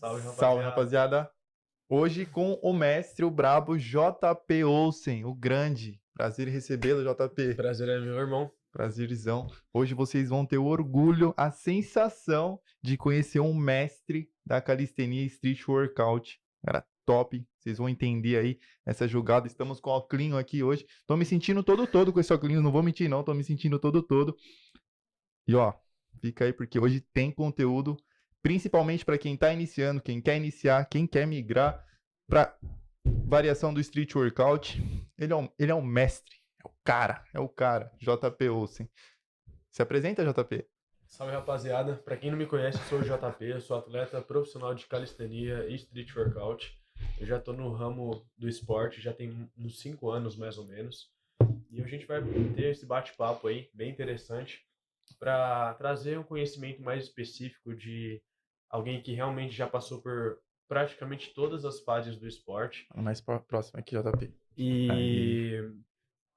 Salve, Salve, rapaziada. rapaziada. Hoje com o mestre, o brabo JP Olsen, o grande. Prazer em recebê-lo, JP. Prazer é meu, irmão. Prazerzão. Hoje vocês vão ter o orgulho, a sensação de conhecer um mestre da calistenia Street Workout. Cara, top. Vocês vão entender aí essa jogada. Estamos com o Oclinho aqui hoje. Tô me sentindo todo com esse Oclinho, não vou mentir não, tô me sentindo todo. E ó, fica aí porque hoje tem conteúdo, principalmente para quem tá iniciando, quem quer iniciar, quem quer migrar para variação do Street Workout. Ele é um mestre, é o cara, JP Olsen. Se apresenta, JP. Salve, rapaziada. Pra quem não me conhece, eu sou o JP, eu sou atleta profissional de calistenia e street workout. Eu já tô no ramo do esporte, já tem uns 5 anos mais ou menos. E a gente vai ter esse bate-papo aí, bem interessante, para trazer um conhecimento mais específico de alguém que realmente já passou por praticamente todas as fases do esporte. Mais próximo aqui, JP. Aí, E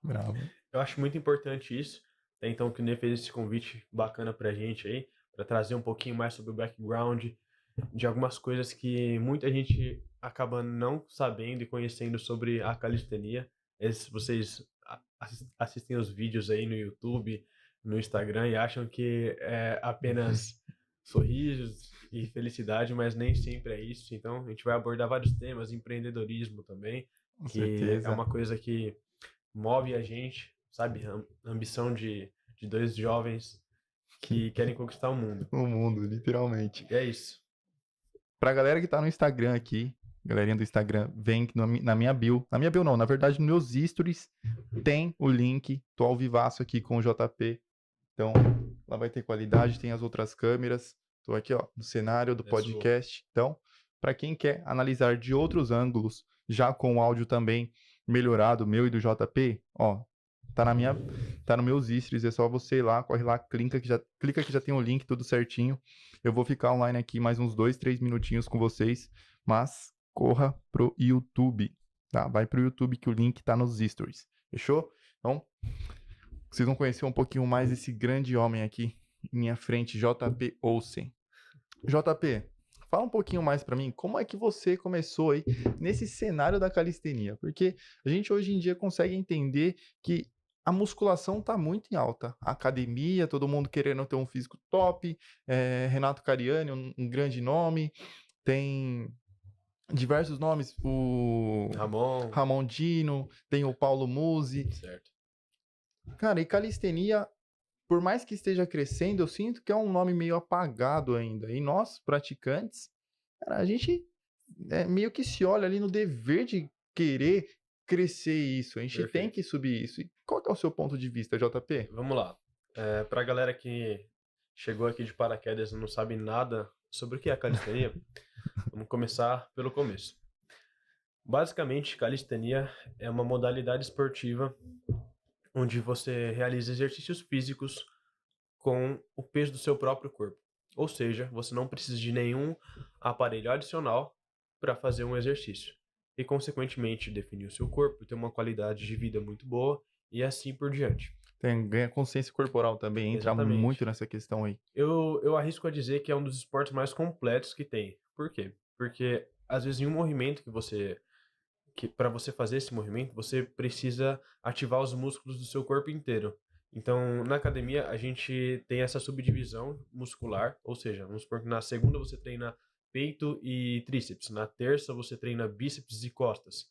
bravo. eu acho muito importante isso. Então, que o Ney fez esse convite bacana pra gente aí, para trazer um pouquinho mais sobre o background de algumas coisas que muita gente acaba não sabendo e conhecendo sobre a calistenia. Vocês assistem os vídeos aí no YouTube, no Instagram e acham que é apenas sorrisos e felicidade, mas nem sempre é isso. Então, a gente vai abordar vários temas, empreendedorismo também, Com que é certeza. uma coisa que move a gente, sabe? A ambição de dois jovens que querem conquistar o mundo. O mundo, literalmente. E é isso. Pra galera que tá no Instagram aqui, galerinha do Instagram, vem na minha bio. Na minha bio não, na verdade nos meus stories tem o link. Tô ao vivaço aqui com o JP. Então, lá vai ter qualidade, tem as outras câmeras. Tô aqui, ó, no cenário do podcast. Então, para quem quer analisar de outros ângulos, já com o áudio também melhorado, meu e do JP, ó, tá no meus stories, é só você ir lá, corre lá, clica que já tem o link, tudo certinho. Eu vou ficar online aqui mais uns 2, 3 minutinhos com vocês, mas corra pro YouTube, tá? Vai pro YouTube que o link tá nos stories. Fechou? Então, vocês vão conhecer um pouquinho mais esse grande homem aqui em minha frente, JP Olsen. JP, fala um pouquinho mais pra mim, como é que você começou aí nesse cenário da calistenia? Porque a gente hoje em dia consegue entender que a musculação tá muito em alta. A academia, todo mundo querendo ter um físico top, Renato Cariani, um grande nome, tem diversos nomes, o Ramon Dino, tem o Paulo Musi. Certo. Cara, e calistenia, por mais que esteja crescendo, eu sinto que é um nome meio apagado ainda. E nós, praticantes, cara, a gente meio que se olha ali no dever de querer crescer isso. A gente tem que subir isso. E qual que é o seu ponto de vista, JP? Vamos lá. Pra galera que chegou aqui de paraquedas e não sabe nada sobre o que é calistenia, vamos começar pelo começo. Basicamente, calistenia é uma modalidade esportiva onde você realiza exercícios físicos com o peso do seu próprio corpo. Ou seja, você não precisa de nenhum aparelho adicional para fazer um exercício. E, consequentemente, definir o seu corpo, ter uma qualidade de vida muito boa e assim por diante. Ganha consciência corporal também, entra muito nessa questão aí. Eu arrisco a dizer que é um dos esportes mais completos que tem. Por quê? Porque, às vezes, em um movimento que para você fazer esse movimento, você precisa ativar os músculos do seu corpo inteiro. Então, na academia, a gente tem essa subdivisão muscular, ou seja, vamos supor que na segunda você treina peito e tríceps, na terça você treina bíceps e costas.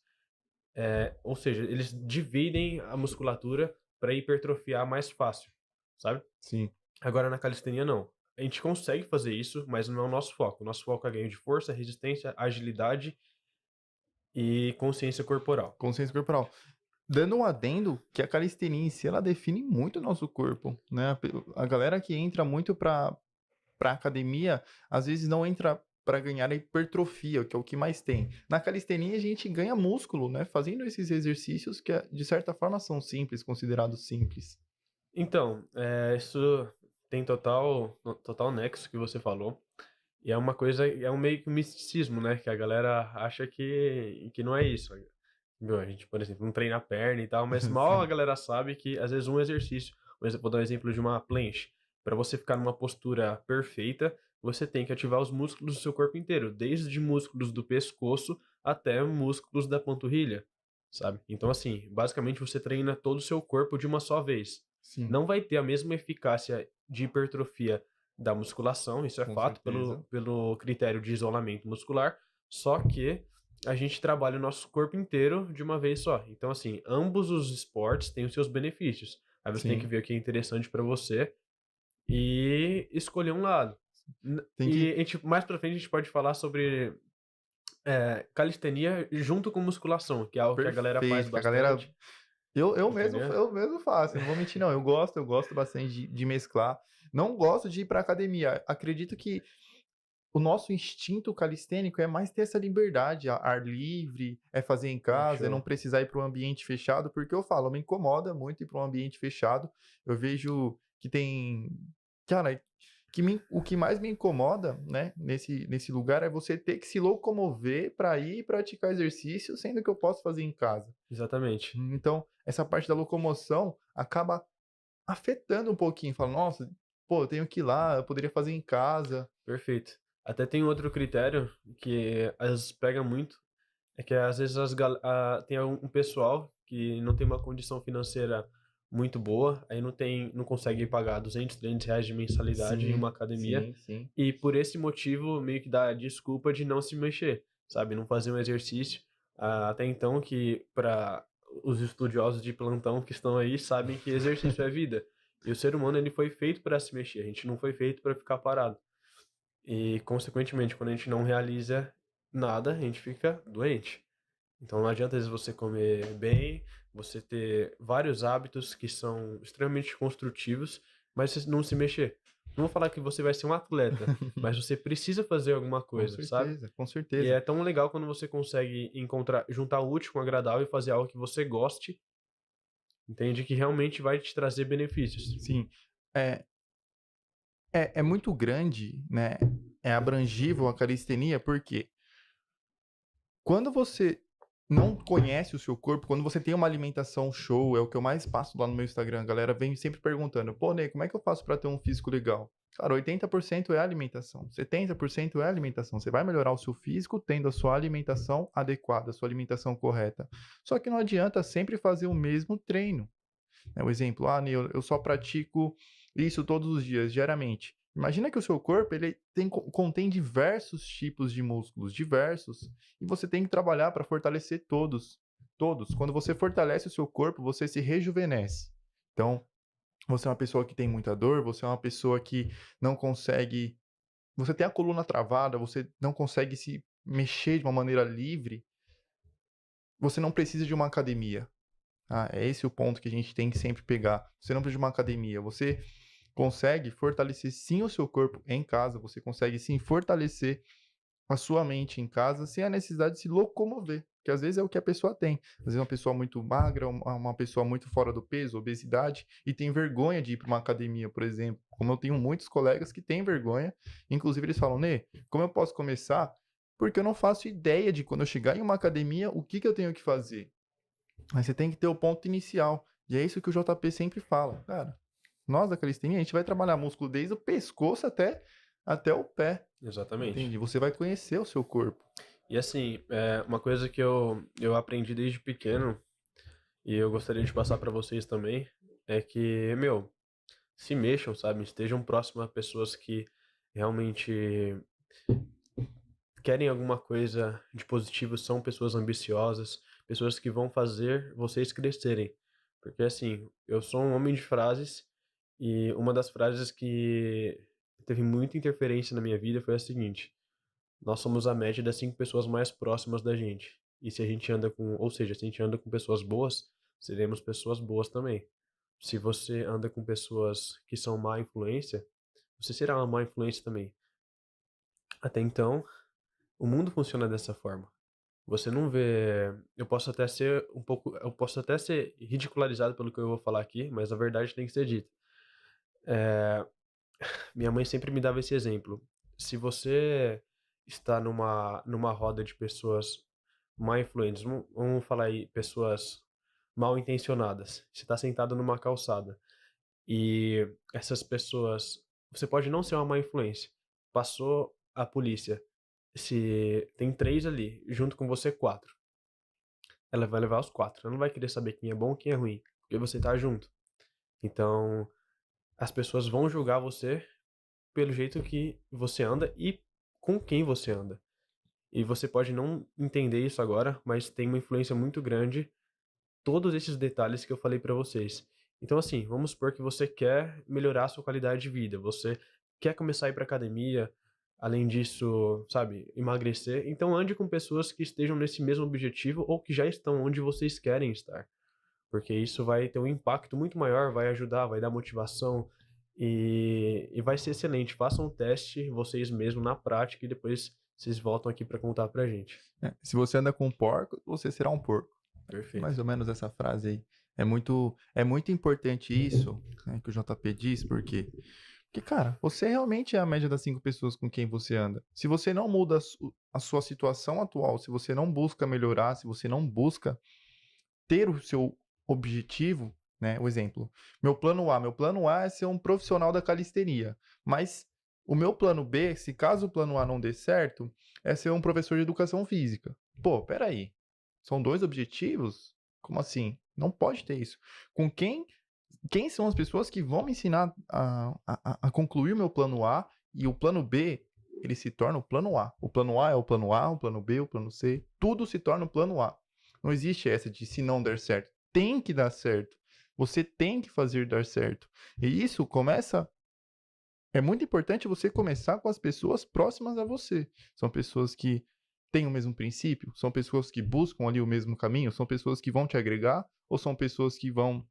Ou seja, eles dividem a musculatura para hipertrofiar mais fácil, sabe? Sim. Agora, na calistenia, não. A gente consegue fazer isso, mas não é o nosso foco. O nosso foco é ganho de força, resistência, agilidade e consciência corporal. Consciência corporal. Dando um adendo, que a calistenia em si, ela define muito o nosso corpo, né? A galera que entra muito pra academia, às vezes não entra para ganhar a hipertrofia, que é o que mais tem. Na calistenia, a gente ganha músculo, né? Fazendo esses exercícios que, de certa forma, são simples, considerados simples. Então, isso tem total nexo que você falou. E é uma coisa, é um meio que um misticismo, né? Que a galera acha que não é isso. Meu, a gente, por exemplo, não treina a perna e tal, mas mal a galera sabe que, às vezes, um exercício, vou dar um exemplo de uma planche. Para você ficar numa postura perfeita, você tem que ativar os músculos do seu corpo inteiro, desde músculos do pescoço até músculos da panturrilha, sabe? Então, assim, basicamente você treina todo o seu corpo de uma só vez. Sim, Não vai ter a mesma eficácia de hipertrofia da musculação, isso é com fato certeza. pelo critério de isolamento muscular, só que a gente trabalha o nosso corpo inteiro de uma vez só. Então, assim, ambos os esportes têm os seus benefícios. Aí você tem que Sim. ver o que é interessante para você e escolher um lado. Tem E que. a gente, mais pra frente a gente pode falar sobre calistenia junto com musculação, que é algo que a galera faz Perfeito, que a galera. bastante, entendeu? Eu mesmo faço, eu não vou mentir, não. Eu gosto bastante de mesclar. Não gosto de ir pra academia. Acredito que o nosso instinto calistênico é mais ter essa liberdade, ar livre, é fazer em casa, é não Show. precisar ir para um ambiente fechado, porque eu falo, me incomoda muito ir para um ambiente fechado. Eu vejo que tem. Cara, o que mais me incomoda, né, nesse lugar é você ter que se locomover para ir praticar exercício, sendo que eu posso fazer em casa. Exatamente. Então, essa parte da locomoção acaba afetando um pouquinho. Fala, nossa, pô, eu tenho que ir lá, eu poderia fazer em casa. Perfeito. Até tem outro critério que às vezes pega muito, é que às vezes tem um pessoal que não tem uma condição financeira muito boa, aí não consegue pagar 200, R$ 300 de mensalidade em uma Sim, academia, sim, sim. e por esse motivo meio que dá a desculpa de não se mexer, sabe? Não fazer um exercício. Até então que para os estudiosos de plantão que estão aí sabem que exercício é vida. E o ser humano ele foi feito para se mexer, a gente não foi feito para ficar parado. E, consequentemente, quando a gente não realiza nada, a gente fica doente. Então, não adianta, às vezes, você comer bem, você ter vários hábitos que são extremamente construtivos, mas você não se mexer. Não vou falar que você vai ser um atleta, mas você precisa fazer alguma Com coisa, sabe? certeza, com E certeza. é tão legal quando você consegue juntar o útil com o agradável e fazer algo que você goste, entende? Que realmente vai te trazer benefícios. Sim, é, é muito grande, né? É abrangível a calistenia, porque quando você não conhece o seu corpo, quando você tem uma alimentação show, é o que eu mais passo lá no meu Instagram. A galera vem sempre perguntando: pô, Ney, como é que eu faço para ter um físico legal? Cara, 80% é alimentação, 70% é alimentação. Você vai melhorar o seu físico tendo a sua alimentação adequada, a sua alimentação correta. Só que não adianta sempre fazer o mesmo treino. O exemplo, Ney, eu só pratico isso todos os dias, diariamente. Imagina que o seu corpo ele contém diversos tipos de músculos, diversos, e você tem que trabalhar para fortalecer todos, todos. Quando você fortalece o seu corpo, você se rejuvenesce. Então, você é uma pessoa que tem muita dor, você é uma pessoa que não consegue, você tem a coluna travada, você não consegue se mexer de uma maneira livre, você não precisa de uma academia. É esse o ponto que a gente tem que sempre pegar. Você não precisa de uma academia, você consegue fortalecer sim o seu corpo em casa, você consegue sim fortalecer a sua mente em casa sem a necessidade de se locomover, que às vezes é o que a pessoa tem. Às vezes é uma pessoa muito magra, uma pessoa muito fora do peso, obesidade, e tem vergonha de ir para uma academia, por exemplo. Como eu tenho muitos colegas que têm vergonha, inclusive eles falam, Nê, como eu posso começar? Porque eu não faço ideia de quando eu chegar em uma academia, o que eu tenho que fazer. Mas você tem que ter o ponto inicial. E é isso que o JP sempre fala. Cara, nós da calistenia, a gente vai trabalhar músculo desde o pescoço até o pé. Exatamente. Entende? Você vai conhecer o seu corpo. E assim, uma coisa que eu aprendi desde pequeno, e eu gostaria de passar para vocês também, é que, meu, se mexam, sabe? Estejam próximos a pessoas que realmente querem alguma coisa de positivo, são pessoas ambiciosas, pessoas que vão fazer vocês crescerem. Porque assim, eu sou um homem de frases e uma das frases que teve muita interferência na minha vida foi a seguinte: nós somos a média das 5 pessoas mais próximas da gente. E se a gente anda com, ou seja, se a gente anda com pessoas boas, seremos pessoas boas também. Se você anda com pessoas que são má influência, você será uma má influência também. Até então, o mundo funciona dessa forma. Você não vê. Eu posso até ser ridicularizado pelo que eu vou falar aqui, mas a verdade tem que ser dita. É, minha mãe sempre me dava esse exemplo. Se você está numa roda de pessoas mal influentes, vamos falar aí, pessoas mal intencionadas. Você está sentado numa calçada e essas pessoas. Você pode não ser uma má influência, passou a polícia, se tem 3 ali, junto com você 4, ela vai levar os 4. Ela não vai querer saber quem é bom e quem é ruim, porque você tá junto. Então, as pessoas vão julgar você pelo jeito que você anda e com quem você anda. E você pode não entender isso agora, mas tem uma influência muito grande todos esses detalhes que eu falei pra vocês. Então, assim, vamos supor que você quer melhorar a sua qualidade de vida, você quer começar a ir pra academia, além disso, sabe, emagrecer. Então, ande com pessoas que estejam nesse mesmo objetivo ou que já estão onde vocês querem estar, porque isso vai ter um impacto muito maior, vai ajudar, vai dar motivação e vai ser excelente. Façam um teste vocês mesmos na prática e depois vocês voltam aqui pra contar pra gente. Se você anda com porco, você será um porco. Mais Perfeito. ou menos essa frase aí. É muito importante isso, né, que o JP diz, porque, cara, você realmente é a média das 5 pessoas com quem você anda. Se você não muda a sua situação atual, se você não busca melhorar, se você não busca ter o seu objetivo, né? O exemplo, meu plano A é ser um profissional da calistenia, mas o meu plano B, se caso o plano A não dê certo, é ser um professor de educação física. Pô, peraí, são 2 objetivos? Como assim? Não pode ter isso. Com quem são as pessoas que vão me ensinar a concluir o meu plano A e o plano B, ele se torna o plano A. O plano A é o plano A, o plano B, o plano C, tudo se torna o plano A. Não existe essa de se não der certo. Tem que dar certo. Você tem que fazer dar certo. E isso começa. É muito importante você começar com as pessoas próximas a você. São pessoas que têm o mesmo princípio? São pessoas que buscam ali o mesmo caminho? São pessoas que vão te agregar? Ou são pessoas que vão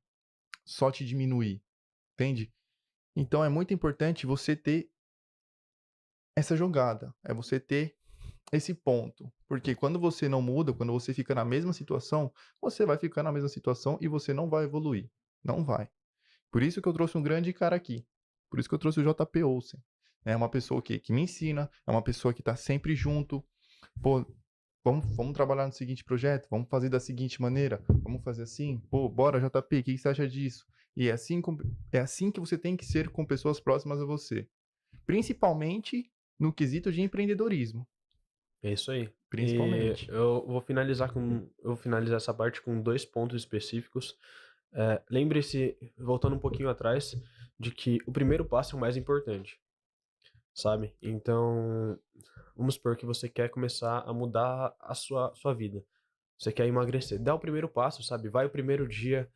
só te diminuir? Entende? Então é muito importante você ter essa jogada. É você ter esse ponto. Porque quando você não muda, quando você fica na mesma situação, você vai ficar na mesma situação e você não vai evoluir. Não vai. Por isso que eu trouxe um grande cara aqui. Por isso que eu trouxe o JP Olsen. É uma pessoa que me ensina, é uma pessoa que está sempre junto. Pô, vamos trabalhar no seguinte projeto, vamos fazer da seguinte maneira, vamos fazer assim. Pô, bora, JP, o que você acha disso? E é assim que você tem que ser com pessoas próximas a você. Principalmente no quesito de empreendedorismo. É isso aí. E Principalmente. eu vou finalizar essa parte com 2 pontos específicos. Lembre-se, voltando um pouquinho atrás, de que o primeiro passo é o mais importante, sabe? Então, vamos supor que você quer começar a mudar a sua vida. Você quer emagrecer. Dá o primeiro passo, sabe? Vai o primeiro dia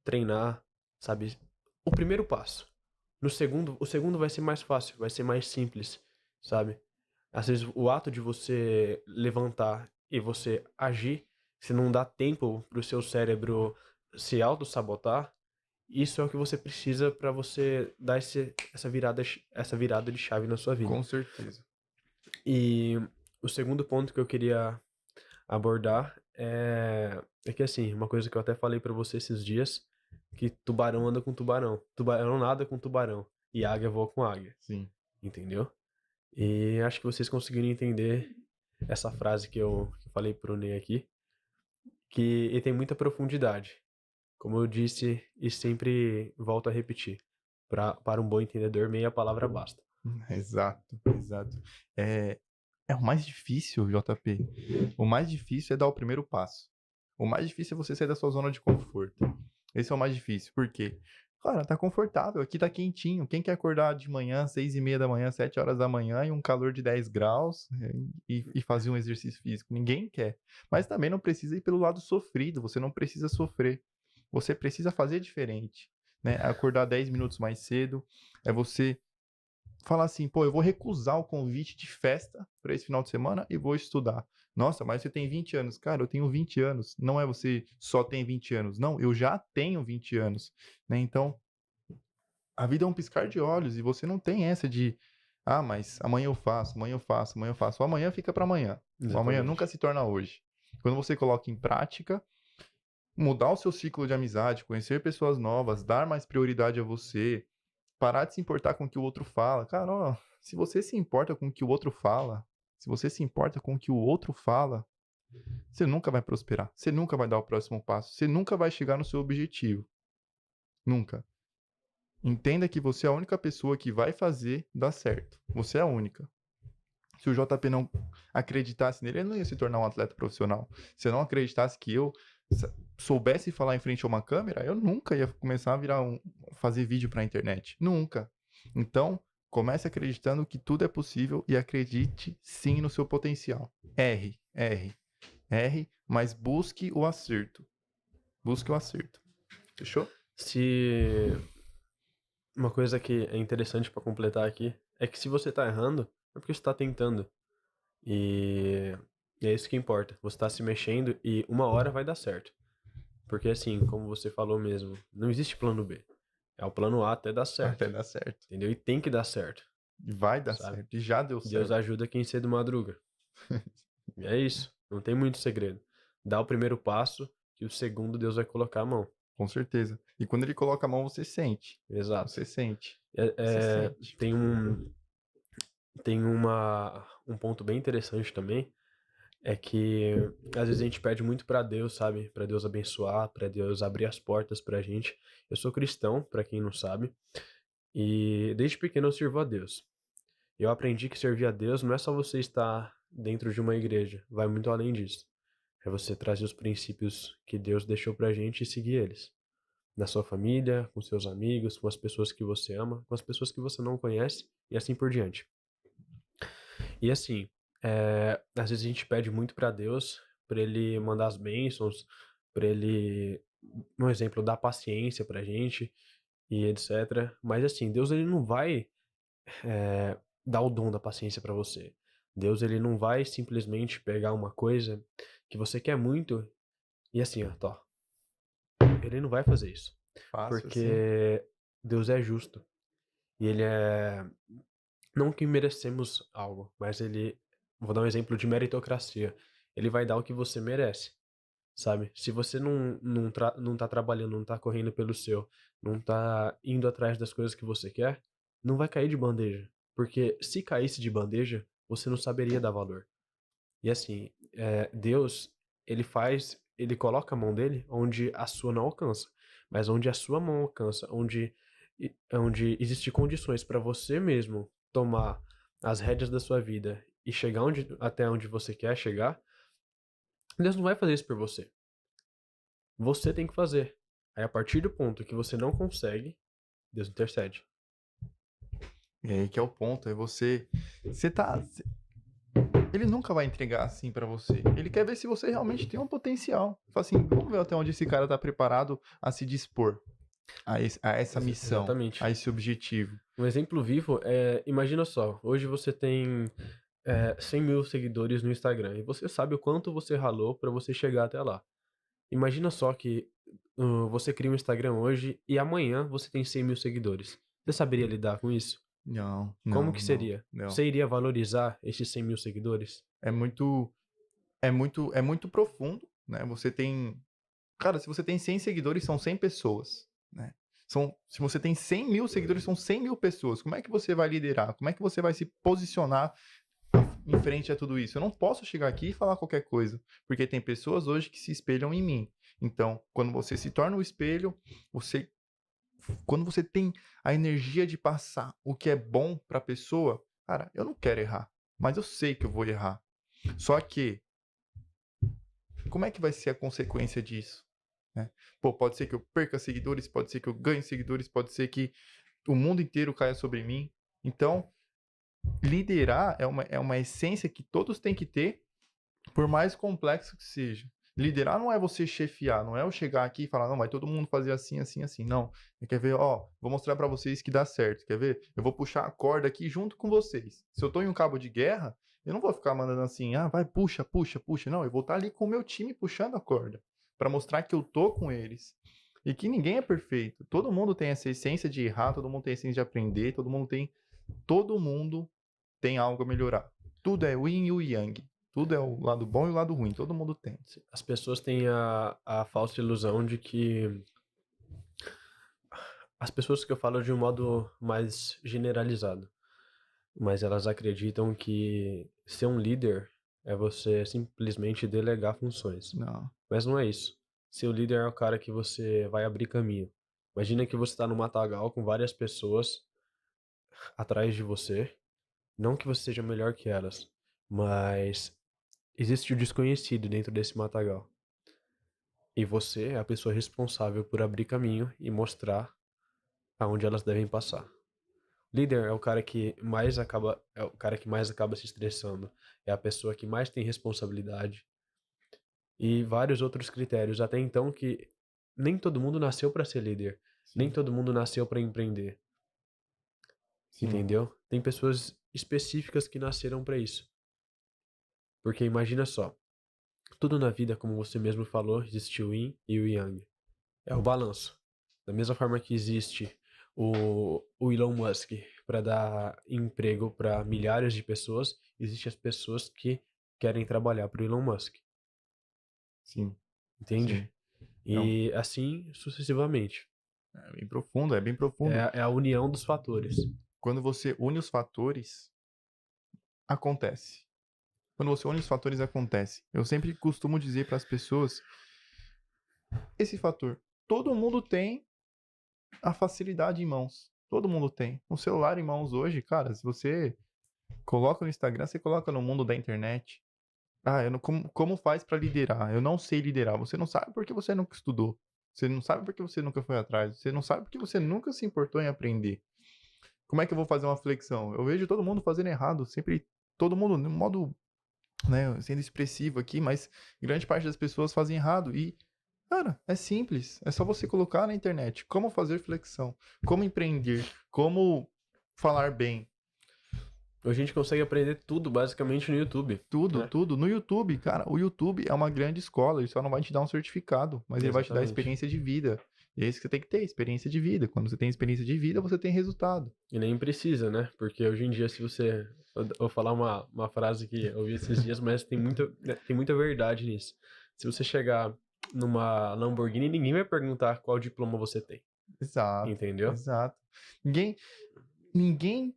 treinar, sabe? O primeiro passo. O segundo vai ser mais fácil, vai ser mais simples, sabe? Às vezes o ato de você levantar e você agir, se não dá tempo pro seu cérebro se auto-sabotar, isso é o que você precisa para você dar essa virada de chave na sua vida. Com certeza. E o segundo ponto que eu queria abordar é que assim, uma coisa que eu até falei pra você esses dias, que tubarão anda com tubarão, tubarão nada com tubarão e águia voa com águia, Sim. entendeu? E acho que vocês conseguiram entender essa frase que eu falei pro Ney aqui, que ele tem muita profundidade. Como eu disse e sempre volto a repetir, para um bom entendedor, meia palavra basta. Exato, exato. É o mais difícil, JP. O mais difícil é dar o primeiro passo. O mais difícil é você sair da sua zona de conforto. Esse é o mais difícil. Por quê? Cara, tá confortável, aqui tá quentinho. Quem quer acordar de manhã, 6:30 da manhã, 7 horas da manhã, e um calor de 10 graus, e fazer um exercício físico? Ninguém quer. Mas também não precisa ir pelo lado sofrido, você não precisa sofrer. Você precisa fazer diferente, né? Acordar 10 minutos mais cedo, é você falar assim, pô, eu vou recusar o convite de festa para esse final de semana e vou estudar. Nossa, mas você tem 20 anos. Cara, eu tenho 20 anos. Não é você só tem 20 anos. Não, eu já tenho 20 anos. Né? Então, a vida é um piscar de olhos e você não tem essa de, mas amanhã eu faço, amanhã eu faço, amanhã eu faço. O amanhã fica para amanhã. O amanhã nunca Exatamente. se torna hoje. Quando você coloca em prática, mudar o seu ciclo de amizade, conhecer pessoas novas, dar mais prioridade a você, parar de se importar com o que o outro fala. Cara, ó, se você se importa com o que o outro fala, se você se importa com o que o outro fala, você nunca vai prosperar. Você nunca vai dar o próximo passo. Você nunca vai chegar no seu objetivo. Nunca. Entenda que você é a única pessoa que vai fazer dar certo. Você é a única. Se o JP não acreditasse nele, ele não ia se tornar um atleta profissional. Se eu não acreditasse que eu soubesse falar em frente a uma câmera, eu nunca ia começar a fazer vídeo para a internet. Nunca. Então, comece acreditando que tudo é possível e acredite sim no seu potencial. Erre, mas busque o acerto. Busque o acerto. Fechou? Se uma coisa que é interessante pra completar aqui é que se você tá errando, é porque você tá tentando. E, e é isso que importa. Você tá se mexendo e uma hora vai dar certo. Porque assim, como você falou mesmo, não existe plano B. É o plano A até dar Até certo. dar certo. Entendeu? E tem que dar certo, E vai dar sabe? certo. E já deu Deus certo. ajuda quem cedo madruga. E é isso. Não tem muito segredo. Dá o primeiro passo que o segundo Deus vai colocar a mão. Com certeza. E quando ele coloca a mão, você sente. Exato. Você sente. É- Você é, sente. tem um, um ponto bem interessante também, é que às vezes a gente pede muito pra Deus, sabe? Pra Deus abençoar, pra Deus abrir as portas pra gente. Eu sou cristão, pra quem não sabe, e desde pequeno eu sirvo a Deus. Eu aprendi que servir a Deus não é só você estar dentro de uma igreja, vai muito além disso. É você trazer os princípios que Deus deixou pra gente e seguir eles. Na sua família, com seus amigos, com as pessoas que você ama, com as pessoas que você não conhece e assim por diante. E assim, às vezes a gente pede muito pra Deus, pra Ele mandar as bênçãos, pra Ele, um exemplo, dar paciência pra gente e etc. Mas assim, Deus ele não vai dar o dom da paciência pra você. Deus ele não vai simplesmente pegar uma coisa que você quer muito e assim, ó, tó. Ele não vai fazer isso. Fácil assim. Porque Deus é justo. E ele é. Não que merecemos algo, mas ele. Vou dar um exemplo de meritocracia. Ele vai dar o que você merece, sabe? Se você não tá trabalhando, não tá correndo pelo seu, não tá indo atrás das coisas que você quer, não vai cair de bandeja. Porque se caísse de bandeja, você não saberia dar valor. E assim, Deus, ele coloca a mão dele onde a sua não alcança, mas onde a sua mão alcança, onde existem condições para você mesmo tomar as rédeas da sua vida e chegar até onde você quer chegar, Deus não vai fazer isso por você. Você tem que fazer. Aí a partir do ponto que você não consegue, Deus intercede. E aí que é o ponto, é você. Você tá. Ele nunca vai entregar assim pra você. Ele quer ver se você realmente tem um potencial. Fala assim, vamos ver até onde esse cara tá preparado a se dispor a essa missão, a Exatamente. esse objetivo. Um exemplo vivo é, imagina só, hoje você tem 100 mil seguidores no Instagram e você sabe o quanto você ralou para você chegar até lá. Imagina só que você cria um Instagram hoje e amanhã você tem 100 mil seguidores. Você saberia lidar com isso? Não, Como não, que não, seria? não. Você iria valorizar esses 100 mil seguidores? É muito, é muito profundo, né? Você tem, cara, se você tem 100 seguidores, são 100 pessoas, né? Se você tem 100 mil seguidores, são 100 mil pessoas. Como é que você vai liderar? Como é que você vai se posicionar em frente a tudo isso? Eu não posso chegar aqui e falar qualquer coisa, porque tem pessoas hoje que se espelham em mim. Então, quando você se torna o espelho, você, quando você tem a energia de passar o que é bom para a pessoa, cara, eu não quero errar, mas eu sei que eu vou errar. Só que, como é que vai ser a consequência disso? Né? Pô, pode ser que eu perca seguidores, pode ser que eu ganhe seguidores, pode ser que o mundo inteiro caia sobre mim. Então, liderar é uma essência que todos têm que ter, por mais complexo que seja. Liderar não é você chefiar, não é eu chegar aqui e falar, não, vai todo mundo fazer assim, assim, assim. Não. Quer ver, ó, vou mostrar pra vocês que dá certo. Quer ver? Eu vou puxar a corda aqui junto com vocês. Se eu tô em um cabo de guerra, eu não vou ficar mandando assim, ah, vai, puxa, puxa, puxa. Não, eu vou estar ali com o meu time puxando a corda, pra mostrar que eu tô com eles. E que ninguém é perfeito. Todo mundo tem essa essência de errar, todo mundo tem a essência de aprender, todo mundo tem algo a melhorar. Tudo é yin e o yang. Tudo é o lado bom e o lado ruim. Todo mundo tem. As pessoas têm a falsa ilusão de que. As pessoas que eu falo de um modo mais generalizado, mas elas acreditam que ser um líder é você simplesmente delegar funções. Não. Mas não é isso. Ser o líder é o cara que você vai abrir caminho. Imagina que você está no matagal com várias pessoas atrás de você. Não que você seja melhor que elas, mas existe o desconhecido dentro desse matagal. E você é a pessoa responsável por abrir caminho e mostrar aonde elas devem passar. Líder é o cara que mais acaba, é o cara que mais acaba se estressando, é a pessoa que mais tem responsabilidade e vários outros critérios. Até então que nem todo mundo nasceu para ser líder, nem Sim, todo mundo nasceu para empreender, sim, entendeu? Tem pessoas específicas que nasceram para isso. Porque imagina só, tudo na vida, como você mesmo falou, existe o yin e o yang. É o balanço. Da mesma forma que existe o Elon Musk para dar emprego para milhares de pessoas, existem as pessoas que querem trabalhar para o Elon Musk, sim, entende? sim. Não, E assim sucessivamente. é bem profundo, é bem profundo. É a união dos fatores. Quando você une os fatores, acontece. Quando você une os fatores, acontece. Eu sempre costumo dizer para as pessoas esse fator. Todo mundo tem a facilidade em mãos. Todo mundo tem. Um celular em mãos hoje, cara, se você coloca no Instagram, você coloca no mundo da internet. Ah, eu não, como faz para liderar? Eu não sei liderar. Você não sabe porque você nunca estudou. Você não sabe porque você nunca foi atrás. Você não sabe porque você nunca se importou em aprender. Como é que eu vou fazer uma flexão? Eu vejo todo mundo fazendo errado, sempre todo mundo no modo, né, sendo expressivo aqui, mas grande parte das pessoas fazem errado e, cara, é simples, é só você colocar na internet como fazer flexão, como empreender, como falar bem, Hoje a gente consegue aprender tudo basicamente no YouTube, tudo, né? tudo no YouTube, cara. O YouTube é uma grande escola, ele só não vai te dar um certificado, mas ele vai te dar Exatamente. experiência de vida. E é isso que você tem que ter, experiência de vida. Quando você tem experiência de vida, você tem resultado. E nem precisa, né? Porque hoje em dia, se você. Eu vou falar uma frase que eu ouvi esses dias, mas tem muita verdade nisso. Se você chegar numa Lamborghini, ninguém vai perguntar qual diploma você tem. Exato, Entendeu? exato. Ninguém, ninguém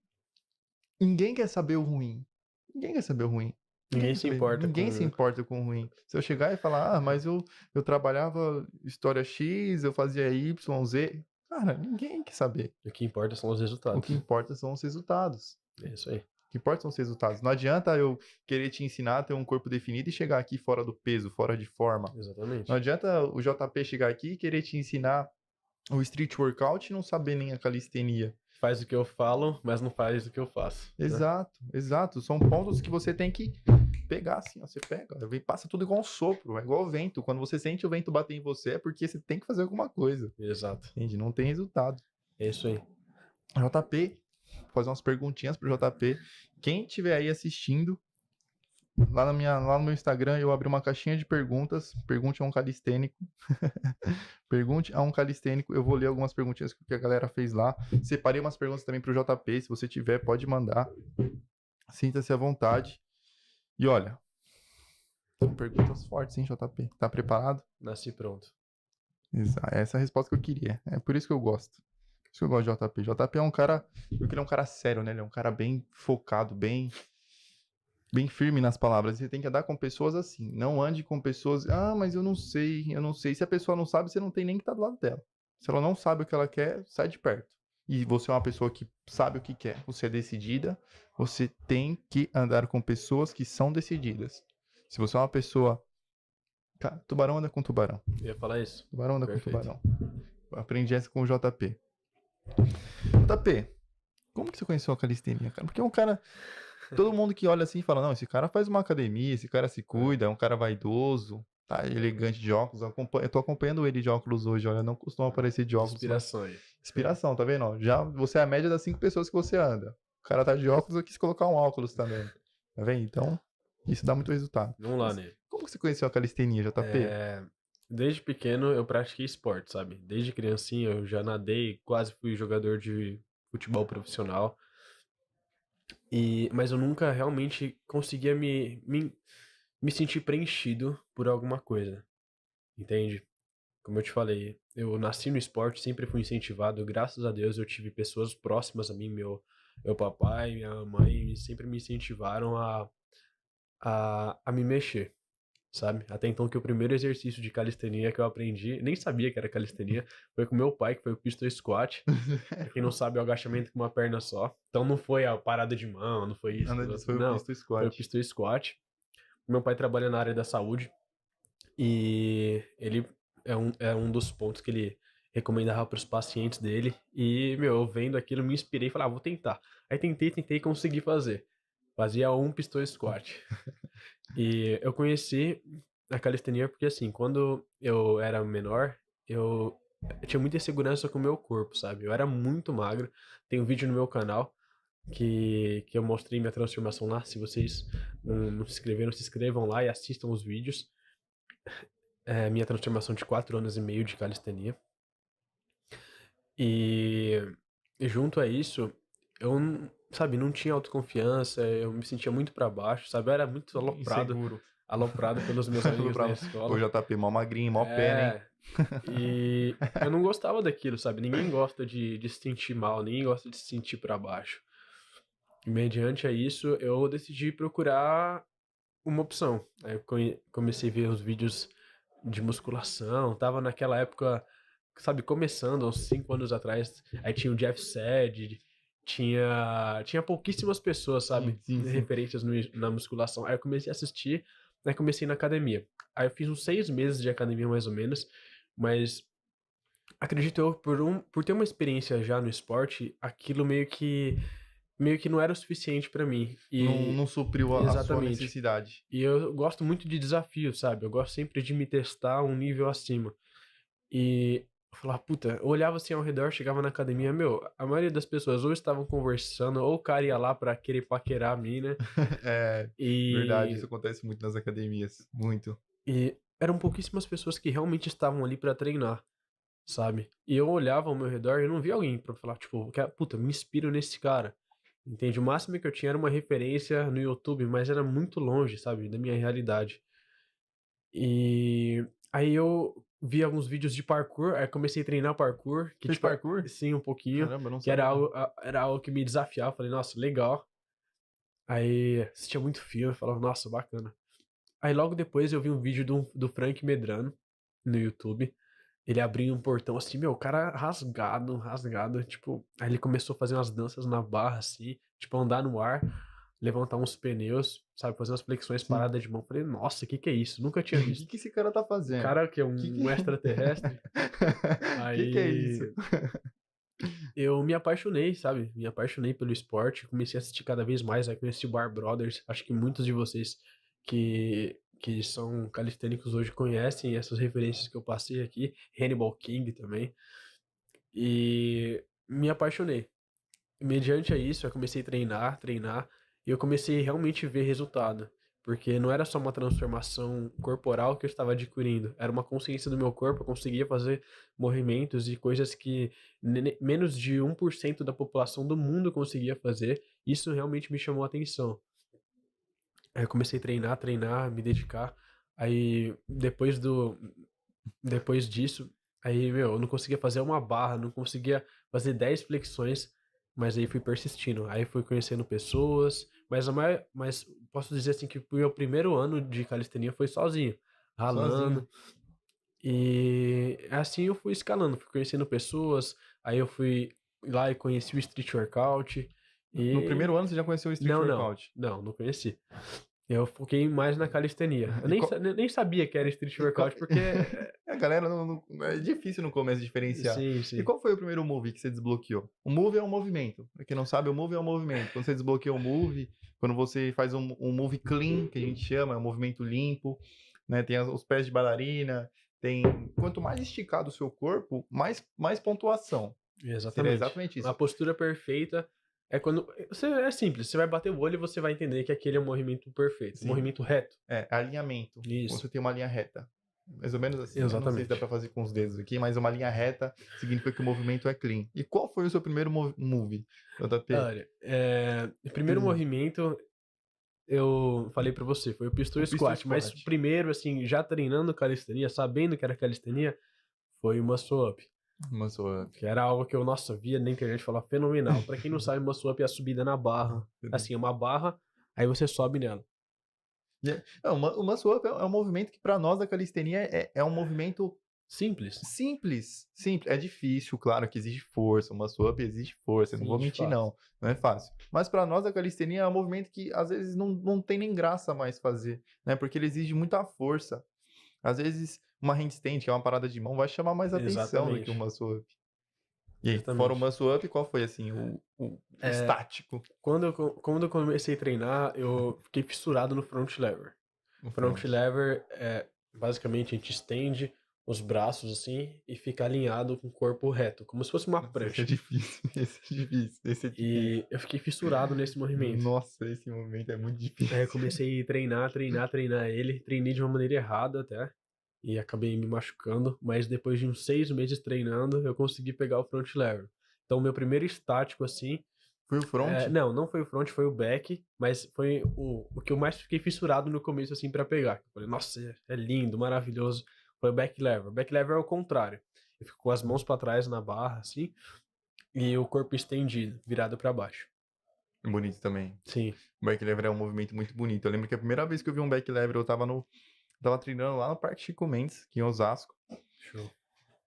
Ninguém quer saber o ruim. Ninguém quer saber o ruim. Ninguém Ninguém quer se saber. importa Ninguém se com. importa com o ruim. Se eu chegar e falar, ah, mas eu trabalhava história X, eu fazia Y, Z. Cara, ninguém quer saber. O que importa são os O que resultados. importa são os resultados. É isso aí. O que importa são os resultados. Não adianta eu querer te ensinar a ter um corpo definido e chegar aqui fora do peso, fora de forma. Não Exatamente. adianta o JP chegar aqui e querer te ensinar o street workout e não saber nem a calistenia. Faz o que eu falo, mas não faz o que eu faço, né? Exato, exato. São pontos que você tem que pegar assim, ó. Você pega, passa tudo igual um sopro, é igual o vento. Quando você sente o vento bater em você, é porque você tem que fazer alguma coisa. Exato. Entende? Não tem resultado. É isso aí. JP, vou fazer umas perguntinhas pro JP. Quem estiver aí assistindo, lá no meu Instagram, eu abri uma caixinha de perguntas. Pergunte a um calistênico. Pergunte a um calistênico. Eu vou ler algumas perguntinhas que a galera fez lá. Separei umas perguntas também pro JP. Se você tiver, pode mandar. Sinta-se à vontade. E olha, são perguntas fortes, hein, JP? Tá preparado? Nasci pronto. Essa é a resposta que eu queria. É por isso que eu gosto. Por isso que eu gosto de JP. JP é um cara. Eu queria um cara sério, né? Ele é um cara bem focado, bem firme nas palavras. Você tem que andar com pessoas assim. Não ande com pessoas. Ah, mas eu não sei, eu não sei. Se a pessoa não sabe, você não tem nem que estar do lado dela. Se ela não sabe o que ela quer, sai de perto. E você é uma pessoa que sabe o que quer. Você é decidida. Você tem que andar com pessoas que são decididas. Se você é uma pessoa. Cara, tubarão anda com tubarão. Eu ia falar isso. Tubarão anda com Perfeito. tubarão. Eu aprendi essa com o JP. JP, como que você conheceu a calistenia, cara? Porque é um cara. Todo mundo que olha assim fala: não, esse cara faz uma academia, esse cara se cuida, é um cara vaidoso, tá elegante de óculos. Eu tô acompanhando ele de óculos hoje, olha, não costuma aparecer de óculos, mas. Inspiração aí. Inspiração, tá vendo? Ó, já você é a média das 5 pessoas que você anda. O cara tá de óculos, eu quis colocar um óculos também. Tá vendo? Então, isso dá muito resultado. Vamos lá, Mas né? como que você conheceu a calistenia, JP? Desde pequeno eu pratiquei esporte, sabe? Desde criancinha eu já nadei, quase fui jogador de futebol profissional. Mas eu nunca realmente conseguia me sentir preenchido por alguma coisa, entende? Como eu te falei, eu nasci no esporte, sempre fui incentivado, graças a Deus eu tive pessoas próximas a mim, meu papai, minha mãe, sempre me incentivaram a me mexer, sabe? Até então que o primeiro exercício de calistenia que eu aprendi, nem sabia que era calistenia, foi com meu pai, que foi o pistol squat. Pra quem não sabe, é o agachamento com uma perna só. Então não foi a parada de mão, não foi isso, Nada aquilo disso, outro. foi o Não, pistol foi o squat. pistol squat. Meu pai trabalha na área da saúde e ele é um dos pontos que ele recomendava para os pacientes dele. E, meu, eu vendo aquilo, me inspirei e falei, vou tentar. Aí tentei e consegui fazer. Fazia um pistol squat. E eu conheci a calistenia porque, assim, quando eu era menor, eu tinha muita insegurança com o meu corpo, sabe? Eu era muito magro. Tem um vídeo no meu canal que eu mostrei minha transformação lá. Se vocês não se inscreveram, se inscrevam lá e assistam os vídeos. É, minha transformação de 4 anos e meio de calistenia. E junto a isso, eu, sabe, não tinha autoconfiança, eu me sentia muito pra baixo, sabe? Eu era muito Inseguro. aloprado pelos meus amigos na O escola. JP mó magrinho, mó pena, hein? É, e eu não gostava daquilo, sabe? Ninguém gosta de se sentir mal, ninguém gosta de se sentir pra baixo. E mediante a isso, eu decidi procurar uma opção. Aí eu comecei a ver os vídeos de musculação, tava naquela época, sabe, começando, uns 5 anos atrás, aí tinha o Jeff Sed, tinha pouquíssimas pessoas, sabe, Sim. referentes na musculação. Aí eu comecei a assistir, aí comecei na academia. Aí eu fiz uns 6 meses de academia, mais ou menos, mas acredito eu, por ter uma experiência já no esporte, aquilo meio que não era o suficiente pra mim. Não supriu a sua Exatamente. necessidade. E eu gosto muito de desafio, sabe? Eu gosto sempre de me testar um nível acima. E eu falava, puta, eu olhava assim ao redor, chegava na academia, meu, a maioria das pessoas ou estavam conversando, ou o cara ia lá pra querer paquerar a mina. É, verdade, E, isso acontece muito nas academias. Muito. e eram pouquíssimas pessoas que realmente estavam ali pra treinar, sabe? E eu olhava ao meu redor e não via alguém pra falar, tipo, puta, me inspiro nesse cara. Entende? O máximo que eu tinha era uma referência no YouTube, mas era muito longe, sabe, da minha realidade. E aí eu vi alguns vídeos de parkour, aí comecei a treinar parkour, que Fez tipo, parkour? sim, um pouquinho, Caramba, eu não que era sabia. algo que me desafiava, falei, nossa, legal. Aí assistia muito filme, falava, nossa, bacana. Aí logo depois eu vi um vídeo do Frank Medrano no YouTube. Ele abriu um portão assim, meu, o cara rasgado, tipo, aí ele começou a fazer umas danças na barra assim, tipo, andar no ar, levantar uns pneus, sabe, fazer umas flexões Sim. paradas de mão. Falei, nossa, que é isso? Nunca tinha O que visto. que esse cara tá O fazendo? cara que é Que... um extraterrestre. que é isso? Aí eu me apaixonei, sabe? Me apaixonei pelo esporte, comecei a assistir cada vez mais, aí conheci o Bar Brothers. Acho que muitos de vocês que são calistênicos hoje conhecem essas referências que eu passei aqui, Hannibal King também. E me apaixonei. Mediante a isso, eu comecei a treinar, e eu comecei a realmente ver resultado. Porque não era só uma transformação corporal que eu estava adquirindo, era uma consciência do meu corpo, eu conseguia fazer movimentos e coisas que menos de 1% da população do mundo conseguia fazer. Isso realmente me chamou a atenção. Aí eu comecei a treinar, me dedicar. Aí depois disso, aí, meu, eu não conseguia fazer uma barra, não conseguia fazer 10 flexões, mas aí fui persistindo. Aí fui conhecendo pessoas, mas posso dizer assim que o meu primeiro ano de calistenia foi sozinho, Sozinho. ralando. E assim eu fui escalando, fui conhecendo pessoas, aí eu fui lá e conheci o street workout. No E primeiro ano você já conheceu o Street não, não, Workout. não conheci. Eu foquei mais na calistenia. Eu E nem, qual... nem sabia que era street e qual- workout, porque. A galera é difícil no começo diferenciar. Sim, E sim. qual foi o primeiro move que você desbloqueou? O move é um movimento. Pra quem não sabe, o move é um movimento. Quando você desbloqueia o move, quando você faz um move clean, que a gente chama, é um movimento limpo, né? Tem os pés de bailarina, tem. Quanto mais esticado o seu corpo, mais pontuação. Seria Exatamente. exatamente A isso. postura perfeita é quando. É simples, você vai bater o olho e você vai entender que aquele é o movimento perfeito, o Sim. movimento reto. É, alinhamento. Isso. Você tem uma linha reta. Mais ou menos assim. Eu não sei se dá Exatamente. pra fazer com os dedos aqui, mas uma linha reta significa que o movimento é clean. E qual foi o seu primeiro move, JP? Olha, o primeiro movimento eu falei pra você, foi o pistol O pistol squat, mas squat. o primeiro, assim, já treinando calistenia, sabendo que era calistenia, foi o muscle up. Muscle up. Que era algo que eu, nossa, via na internet falar fenomenal. Pra quem não sabe, muscle up é a subida na barra. Assim, é uma barra, aí você sobe nela. O muscle up é um movimento que para nós da calistenia é um movimento Simples. simples. Simples. É difícil, claro que exige força. O muscle up exige força. Eu não Sim, vou de mentir, fato. não. Não é fácil. Mas para nós da calistenia é um movimento que às vezes não tem nem graça mais fazer, né? Porque ele exige muita força. Às vezes, uma handstand, que é uma parada de mão, vai chamar mais atenção do que o Exatamente. muscle up. E aí, fora o Exatamente. muscle up, qual foi, assim, o É, estático quando eu comecei a treinar, eu fiquei fissurado no front lever. no Front front? lever é basicamente a gente estende os braços assim e fica alinhado com o corpo reto, como se fosse uma Nossa, esse é prancha. difícil. Esse é difícil. Esse é difícil. E eu fiquei fissurado nesse movimento. Nossa, esse momento é muito Aí eu difícil. comecei a treinar ele. Treinei de uma maneira errada até. E acabei me machucando. Mas depois de uns 6 meses treinando, eu consegui pegar o front lever. Então, meu primeiro estático, assim. Foi o front? Não foi o front, foi o back. Mas foi o que eu mais fiquei fissurado no começo, assim, pra pegar. Eu falei, nossa, é lindo, maravilhoso. Foi o back lever. Back lever é o contrário. Eu fico com as mãos pra trás na barra, assim. E o corpo estendido, virado pra baixo. Bonito também. Sim. O back lever é um movimento muito bonito. Eu lembro que a primeira vez que eu vi um back lever, eu tava treinando lá no Parque Chico Mendes, aqui em Osasco. Show.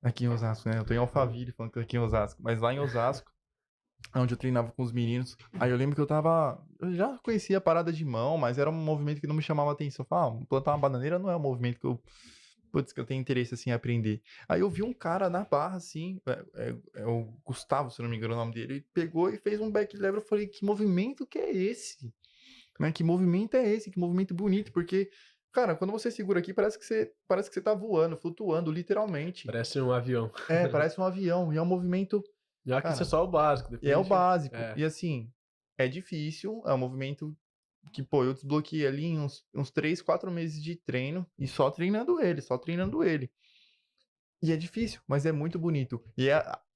Aqui em Osasco, né? Eu tô em Alphaville falando que aqui em Osasco. Mas lá em Osasco, onde eu treinava com os meninos. Aí eu lembro que eu já conhecia a parada de mão, mas era um movimento que não me chamava atenção. Eu falava, plantar uma bananeira não é um movimento que eu tenho interesse, assim, em aprender. Aí eu vi um cara na barra, assim, é o Gustavo, se eu não me engano o nome dele, ele pegou e fez um back lever. Eu falei, que movimento que é esse? Né? Que movimento é esse? Que movimento bonito, porque, cara, quando você segura aqui, parece que você tá voando, flutuando, literalmente. Parece um avião. Parece um avião, e é um movimento, Já que isso é cara, só o básico, e é depois a o gente. básico. E assim, é difícil, é um movimento que, pô, eu desbloqueei ali em uns 3, 4 meses de treino e só treinando ele, só treinando ele. E é difícil, mas é muito bonito. E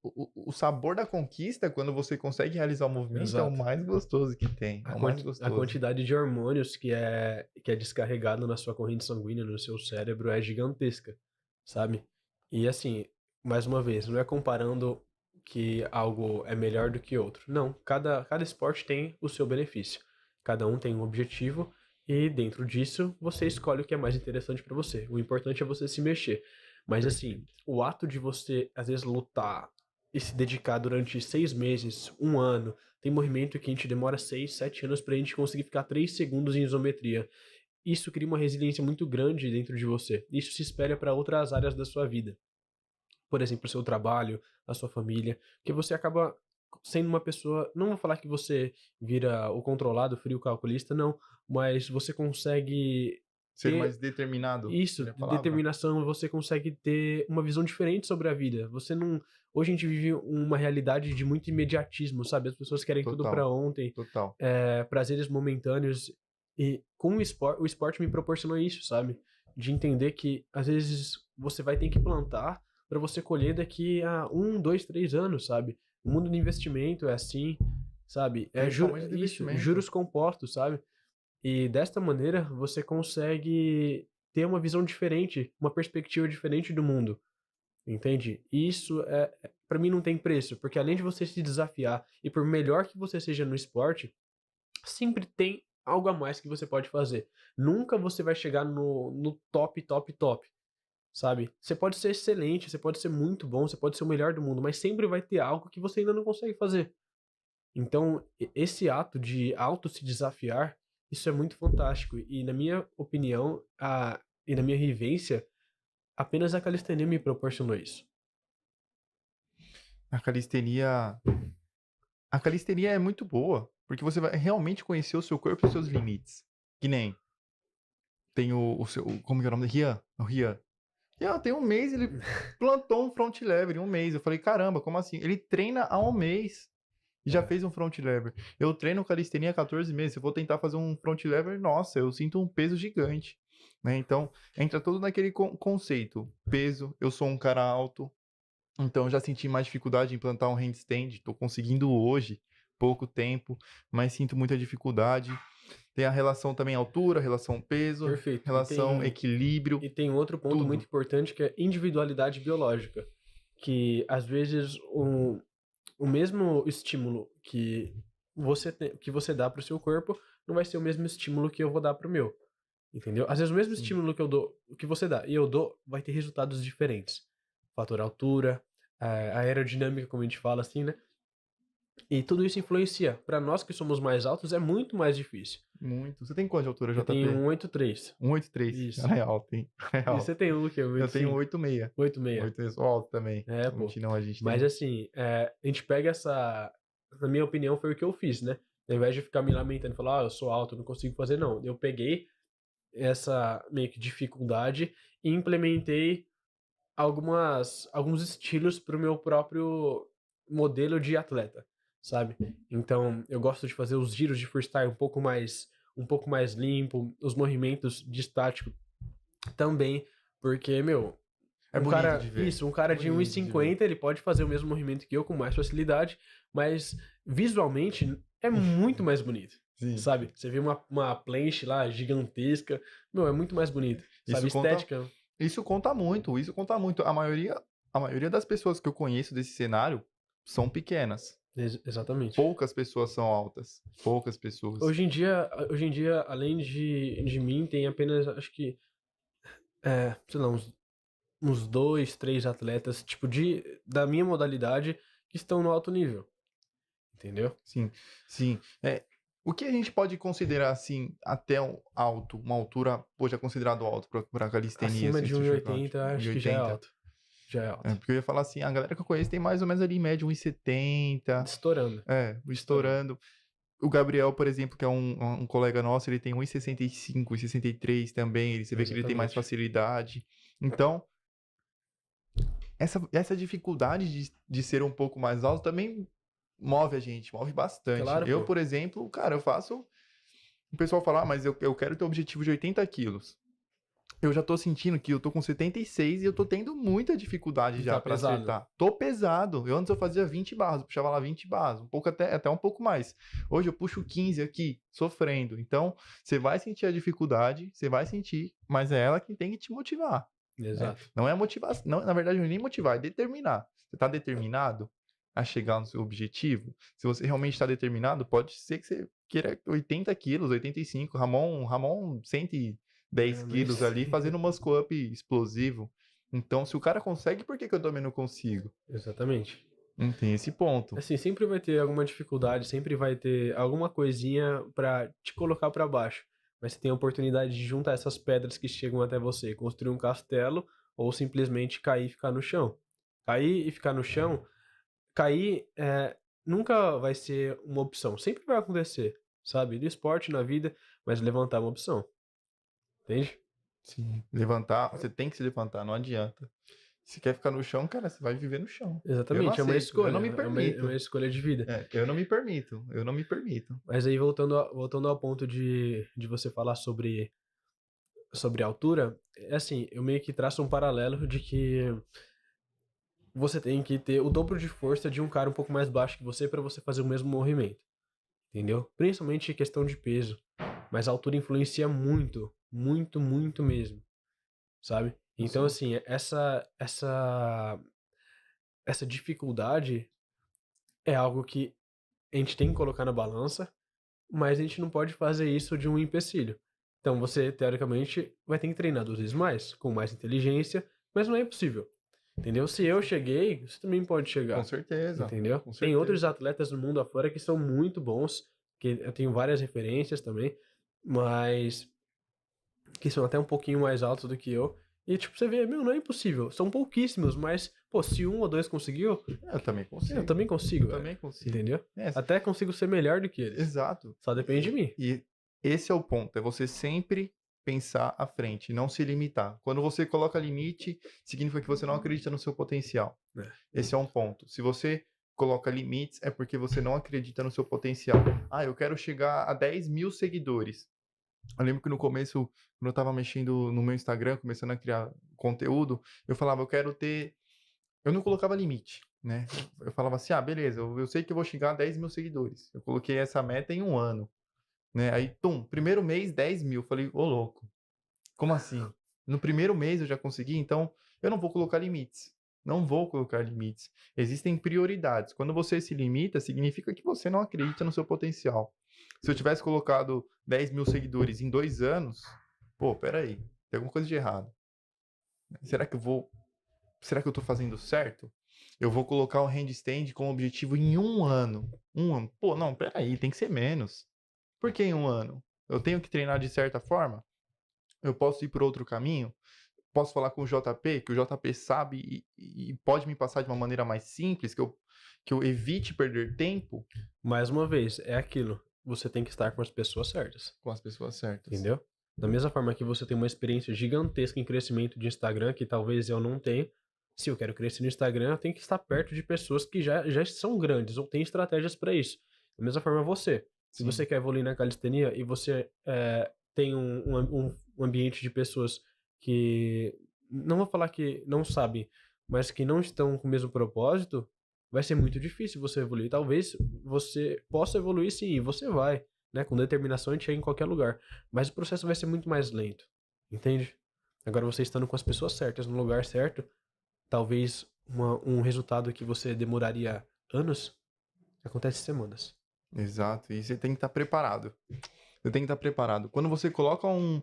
o sabor da conquista, quando você consegue realizar o movimento, é o Exato. mais gostoso que tem. É o mais A gostoso. quantidade de hormônios que é descarregado na sua corrente sanguínea, no seu cérebro, é gigantesca, sabe? E assim, mais uma vez, não é comparando que algo é melhor do que outro. Não, cada esporte tem o seu benefício. Cada um tem um objetivo e dentro disso você escolhe o que é mais interessante para você. O importante é você se mexer. Mas assim, Perfeito. o ato de você às vezes lutar e se dedicar durante 6 meses, um ano, tem movimento que a gente demora 6, 7 anos pra gente conseguir ficar 3 segundos em isometria. Isso cria uma resiliência muito grande dentro de você. Isso se espelha para outras áreas da sua vida. Por exemplo, o seu trabalho, a sua família, que você acaba sendo uma pessoa, não vou falar que você vira o controlado, frio calculista, não, mas você consegue Ser ter mais determinado, isso, seria a palavra? determinação, você consegue ter uma visão diferente sobre a vida. Você não. Hoje a gente vive uma realidade de muito imediatismo, sabe? As pessoas querem tudo Total, pra ontem, total. prazeres momentâneos. E com o esporte me proporcionou isso, sabe? De entender que às vezes você vai ter que plantar pra você colher daqui a 1, 2, 3 anos, sabe? O mundo do investimento é assim, sabe? Principalmente do Isso, investimento. juros compostos, sabe? E desta maneira você consegue ter uma visão diferente, uma perspectiva diferente do mundo, entende? E isso para mim não tem preço, porque além de você se desafiar e por melhor que você seja no esporte, sempre tem algo a mais que você pode fazer. Nunca você vai chegar no top, top, top, sabe? Você pode ser excelente, você pode ser muito bom, você pode ser o melhor do mundo, mas sempre vai ter algo que você ainda não consegue fazer. Então, esse ato de auto se desafiar, isso é muito fantástico. E na minha opinião, e na minha vivência, apenas a calistenia me proporcionou isso. A calistenia, a calistenia é muito boa, porque você vai realmente conhecer o seu corpo e os seus limites. Que nem tem o seu, como que é o nome dele? Rian, o Rian. Rian, tem um mês ele plantou um front lever em um mês. Eu falei, caramba, como assim? Ele treina há um mês e já É, fez um front lever. Eu treino calistenia há 14 meses. Se eu vou tentar fazer um front lever, nossa, eu sinto um peso gigante. Né? Então, entra todo naquele conceito. Peso, eu sou um cara alto, então já senti mais dificuldade em plantar um handstand. Estou conseguindo hoje, pouco tempo, mas sinto muita dificuldade. Tem a relação também altura, relação peso, perfeito. relação equilíbrio, E tem outro ponto muito tudo. importante que é individualidade biológica. Que às vezes o mesmo estímulo que você dá para o seu corpo não vai ser o mesmo estímulo que eu vou dar para o meu. Entendeu? Às vezes o mesmo Sim. estímulo que eu dou, que você dá, e eu dou, vai ter resultados diferentes. Fator altura, a aerodinâmica, como a gente fala assim, né? E tudo isso influencia. Para nós que somos mais altos, é muito mais difícil. Muito. Você tem quanto de altura, Eu tenho JP? 1,83. 1,83. Isso. É alto, hein? É E você alto. tem um que é Eu tenho 1,85? 8,6. 8,6. 8,6. Sou alto também. É, Não pô. mentir, não, a gente Mas tem. assim, a gente pega essa. Na minha opinião, foi o que eu fiz, né? Ao invés de ficar me lamentando e falar, eu sou alto, não consigo fazer, não. Eu peguei essa meio que dificuldade e implementei alguns estilos para o meu próprio modelo de atleta, sabe? Então, eu gosto de fazer os giros de freestyle um pouco mais limpo, os movimentos de estático também, porque, meu, É bonito de ver. um cara É de bonito de ver. 1,50, ele pode fazer o mesmo movimento que eu com mais facilidade, mas visualmente é muito mais bonito. Sim. Sabe? Você vê uma planche lá gigantesca, meu, é muito mais bonito. Sabe? Estética. Isso conta muito, isso conta muito. A maioria das pessoas que eu conheço desse cenário são pequenas. Exatamente. Poucas pessoas são altas. Poucas pessoas. Hoje em dia, além de mim, tem apenas, acho que, sei lá, uns dois, três atletas, tipo, da minha modalidade, que estão no alto nível. Entendeu? Sim, sim. O que a gente pode considerar, assim, até alto, uma altura, hoje é considerado alto para calistenia, Acima assim, de street workout? 1,80, acho que já é 1,80. alto. Já é alto. Porque eu ia falar assim, a galera que eu conheço tem mais ou menos ali, média 1,70. Estourando. Estourando. O Gabriel, por exemplo, que é um colega nosso, ele tem 1,65, 1,63 também. Você vê que ele tem mais Exatamente. facilidade. Então, essa dificuldade de ser um pouco mais alto também move a gente, move bastante. Claro, Eu, pô. por exemplo, cara, eu faço. O pessoal fala, mas eu quero ter um objetivo de 80 quilos. Eu já tô sentindo que eu tô com 76 e eu tô tendo muita dificuldade já Tá pra pesado. acertar. Tô pesado. Antes eu fazia 20 barras, eu puxava lá 20 barras, um pouco até um pouco mais. Hoje eu puxo 15 aqui, sofrendo. Então, você vai sentir a dificuldade, você vai sentir, mas é ela que tem que te motivar. Exato. Não é motivação, não, na verdade não é nem motivar, é determinar. Você tá determinado a chegar no seu objetivo? Se você realmente está determinado, pode ser que você queira 80 quilos, 85. Ramon 110 quilos ali fazendo um muscle-up explosivo. Então, se o cara consegue, por que eu também não consigo? Exatamente. Não tem esse ponto. Assim, sempre vai ter alguma dificuldade, sempre vai ter alguma coisinha pra te colocar pra baixo. Mas você tem a oportunidade de juntar essas pedras que chegam até você, construir um castelo ou simplesmente cair e ficar no chão. Cair e ficar no chão, cair nunca vai ser uma opção. Sempre vai acontecer, sabe? No esporte, na vida, mas levantar é uma opção. Entende? Sim. Levantar, você tem que se levantar, não adianta. Se quer ficar no chão, cara, você vai viver no chão. Eu não Exatamente, é uma aceito, escolha, eu não me é permito. uma escolha de vida. Eu não me permito, eu não me permito. Mas aí, voltando ao ponto de você falar sobre altura, é assim, eu meio que traço um paralelo de que você tem que ter o dobro de força de um cara um pouco mais baixo que você para você fazer o mesmo movimento. Entendeu? Principalmente questão de peso. Mas a altura influencia muito, muito, muito mesmo. Sabe? Então, assim, essa dificuldade é algo que a gente tem que colocar na balança, mas a gente não pode fazer isso de um empecilho. Então você, teoricamente, vai ter que treinar 2 vezes mais, com mais inteligência, mas não é impossível. Entendeu? Se eu cheguei, você também pode chegar. Com certeza. Entendeu? Com Tem certeza. outros atletas no mundo afora que são muito bons, que eu tenho várias referências também, mas que são até um pouquinho mais altos do que eu. E tipo, você vê, meu, não é impossível. São pouquíssimos, mas, pô, se um ou dois conseguiu, Eu também consigo. eu também consigo. Eu também consigo. Entendeu? É, Até consigo ser melhor do que eles. exato. Só depende de mim. E esse é o ponto, é você sempre pensar à frente, não se limitar. Quando você coloca limite, significa que você não acredita no seu potencial. Esse é um ponto. Se você coloca limites, é porque você não acredita no seu potencial. Eu quero chegar a 10 mil seguidores. Eu lembro que no começo, quando eu tava mexendo no meu Instagram, começando a criar conteúdo, eu falava, eu quero ter... Eu não colocava limite, né? Eu falava assim, beleza, eu sei que eu vou chegar a 10 mil seguidores. Eu coloquei essa meta em um ano, né? Aí, primeiro mês, 10 mil. Falei, ô louco, como assim? No primeiro mês eu já consegui? Então, eu não vou colocar limites. Não vou colocar limites. Existem prioridades. Quando você se limita, significa que você não acredita no seu potencial. Se eu tivesse colocado 10 mil seguidores em 2 anos, pô, peraí, tem alguma coisa de errado. Será que eu tô fazendo certo? Eu vou colocar o handstand como objetivo em 1 ano. 1 ano. Pô, não, peraí, tem que ser menos. Por que em 1 ano? Eu tenho que treinar de certa forma? Eu posso ir por outro caminho? Posso falar com o JP, que o JP sabe e pode me passar de uma maneira mais simples, que eu evite perder tempo Mais uma vez, é aquilo. Você tem que estar com as pessoas certas. com as pessoas certas. Entendeu? Da mesma forma que você tem uma experiência gigantesca em crescimento de Instagram, que talvez eu não tenha. Se eu quero crescer no Instagram, eu tenho que estar perto de pessoas que já são grandes ou têm estratégias para isso. Da mesma forma você. Se Sim. você quer evoluir na calistenia e você tem um ambiente de pessoas que, não vou falar que não sabem, mas que não estão com o mesmo propósito, vai ser muito difícil você evoluir. Talvez você possa evoluir sim, e você vai, né? Com determinação a gente chega em qualquer lugar. Mas o processo vai ser muito mais lento, entende? Agora você estando com as pessoas certas no lugar certo, talvez um resultado que você demoraria anos, acontece em semanas. Exato, e você tem que estar preparado. Você tem que estar preparado. Quando você coloca um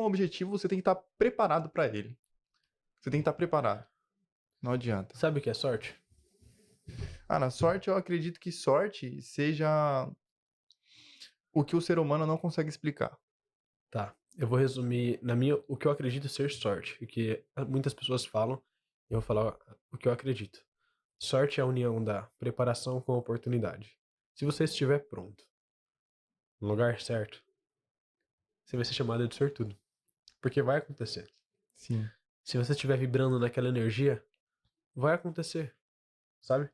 objetivo, você tem que estar preparado para ele. Você tem que estar preparado. Não adianta. Sabe o que é sorte? Na sorte, eu acredito que sorte seja o que o ser humano não consegue explicar. Tá. Eu vou resumir o que eu acredito ser sorte, o que muitas pessoas falam, e eu vou falar o que eu acredito. Sorte é a união da preparação com a oportunidade. Se você estiver pronto, no lugar certo, você vai ser chamado de sortudo. Porque vai acontecer. Sim, Se você estiver vibrando naquela energia, vai acontecer, sabe?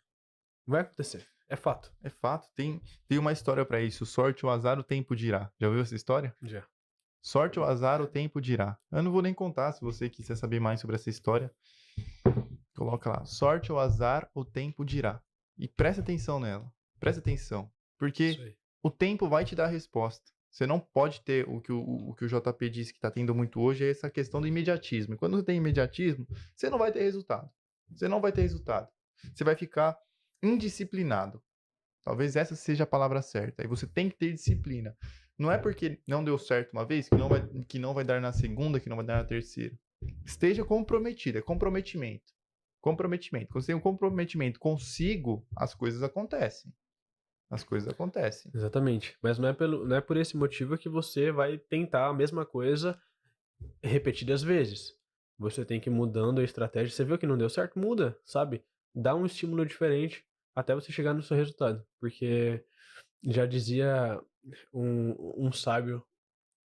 Vai acontecer. É fato. é fato. Tem uma história para isso. Sorte ou azar, o tempo dirá. Já ouviu essa história? Já. Sorte ou azar, o tempo dirá. Eu não vou nem contar, se você quiser saber mais sobre essa história. Coloca lá. Sorte ou azar, o tempo dirá. E presta atenção nela. Presta atenção. Isso Porque aí. o tempo vai te dar a resposta. Você não pode ter o que o JP disse que está tendo muito hoje, é essa questão do imediatismo. E quando você tem imediatismo, você não vai ter resultado. Você não vai ter resultado. Você vai ficar indisciplinado. Talvez essa seja a palavra certa. E você tem que ter disciplina. Não é porque não deu certo uma vez que não vai dar na segunda, que não vai dar na terceira. Esteja comprometido, é comprometimento. Comprometimento. Quando você tem um comprometimento consigo, as coisas acontecem. As coisas acontecem. Exatamente. Mas não é por esse motivo que você vai tentar a mesma coisa repetidas vezes. Você tem que ir mudando a estratégia. Você viu que não deu certo? Muda, sabe? Dá um estímulo diferente até você chegar no seu resultado. Porque já dizia um sábio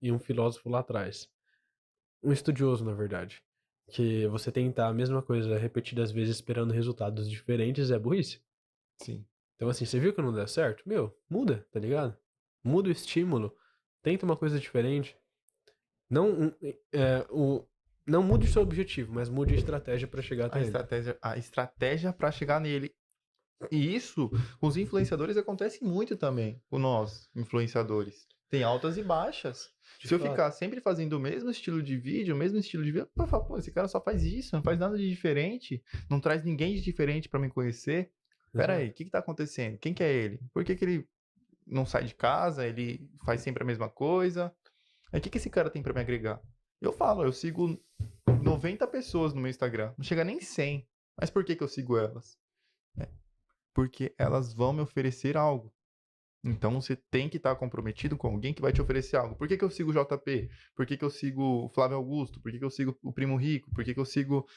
e um filósofo lá atrás. Um estudioso, na verdade. Que você tentar a mesma coisa repetidas vezes esperando resultados diferentes é burrice. Sim. Então, assim, você viu que não deu certo? Meu, muda, tá ligado? Muda o estímulo. Tenta uma coisa diferente. Não, não mude o seu objetivo, mas mude a estratégia para chegar A até ele. estratégia, a estratégia para chegar nele. E isso, com os influenciadores, acontece muito também, com nós, influenciadores. Tem altas e baixas. De Se eu fato. ficar sempre fazendo o mesmo estilo de vídeo, o mesmo estilo de vídeo, eu falo, pô, esse cara só faz isso, não faz nada de diferente, não traz ninguém de diferente para me conhecer. Pera aí, o Exato. que tá acontecendo? Quem que é ele? Por que que ele não sai de casa? Ele faz sempre a mesma coisa? Aí, o que que esse cara tem para me agregar? Eu falo, eu sigo 90 pessoas no meu Instagram, não chega nem 100. Mas por que que eu sigo elas? Porque elas vão me oferecer algo. Então você tem que estar comprometido com alguém que vai te oferecer algo. Por que que eu sigo o JP? Por que que eu sigo o Flávio Augusto? Por que que eu sigo o Primo Rico? Por que que eu sigo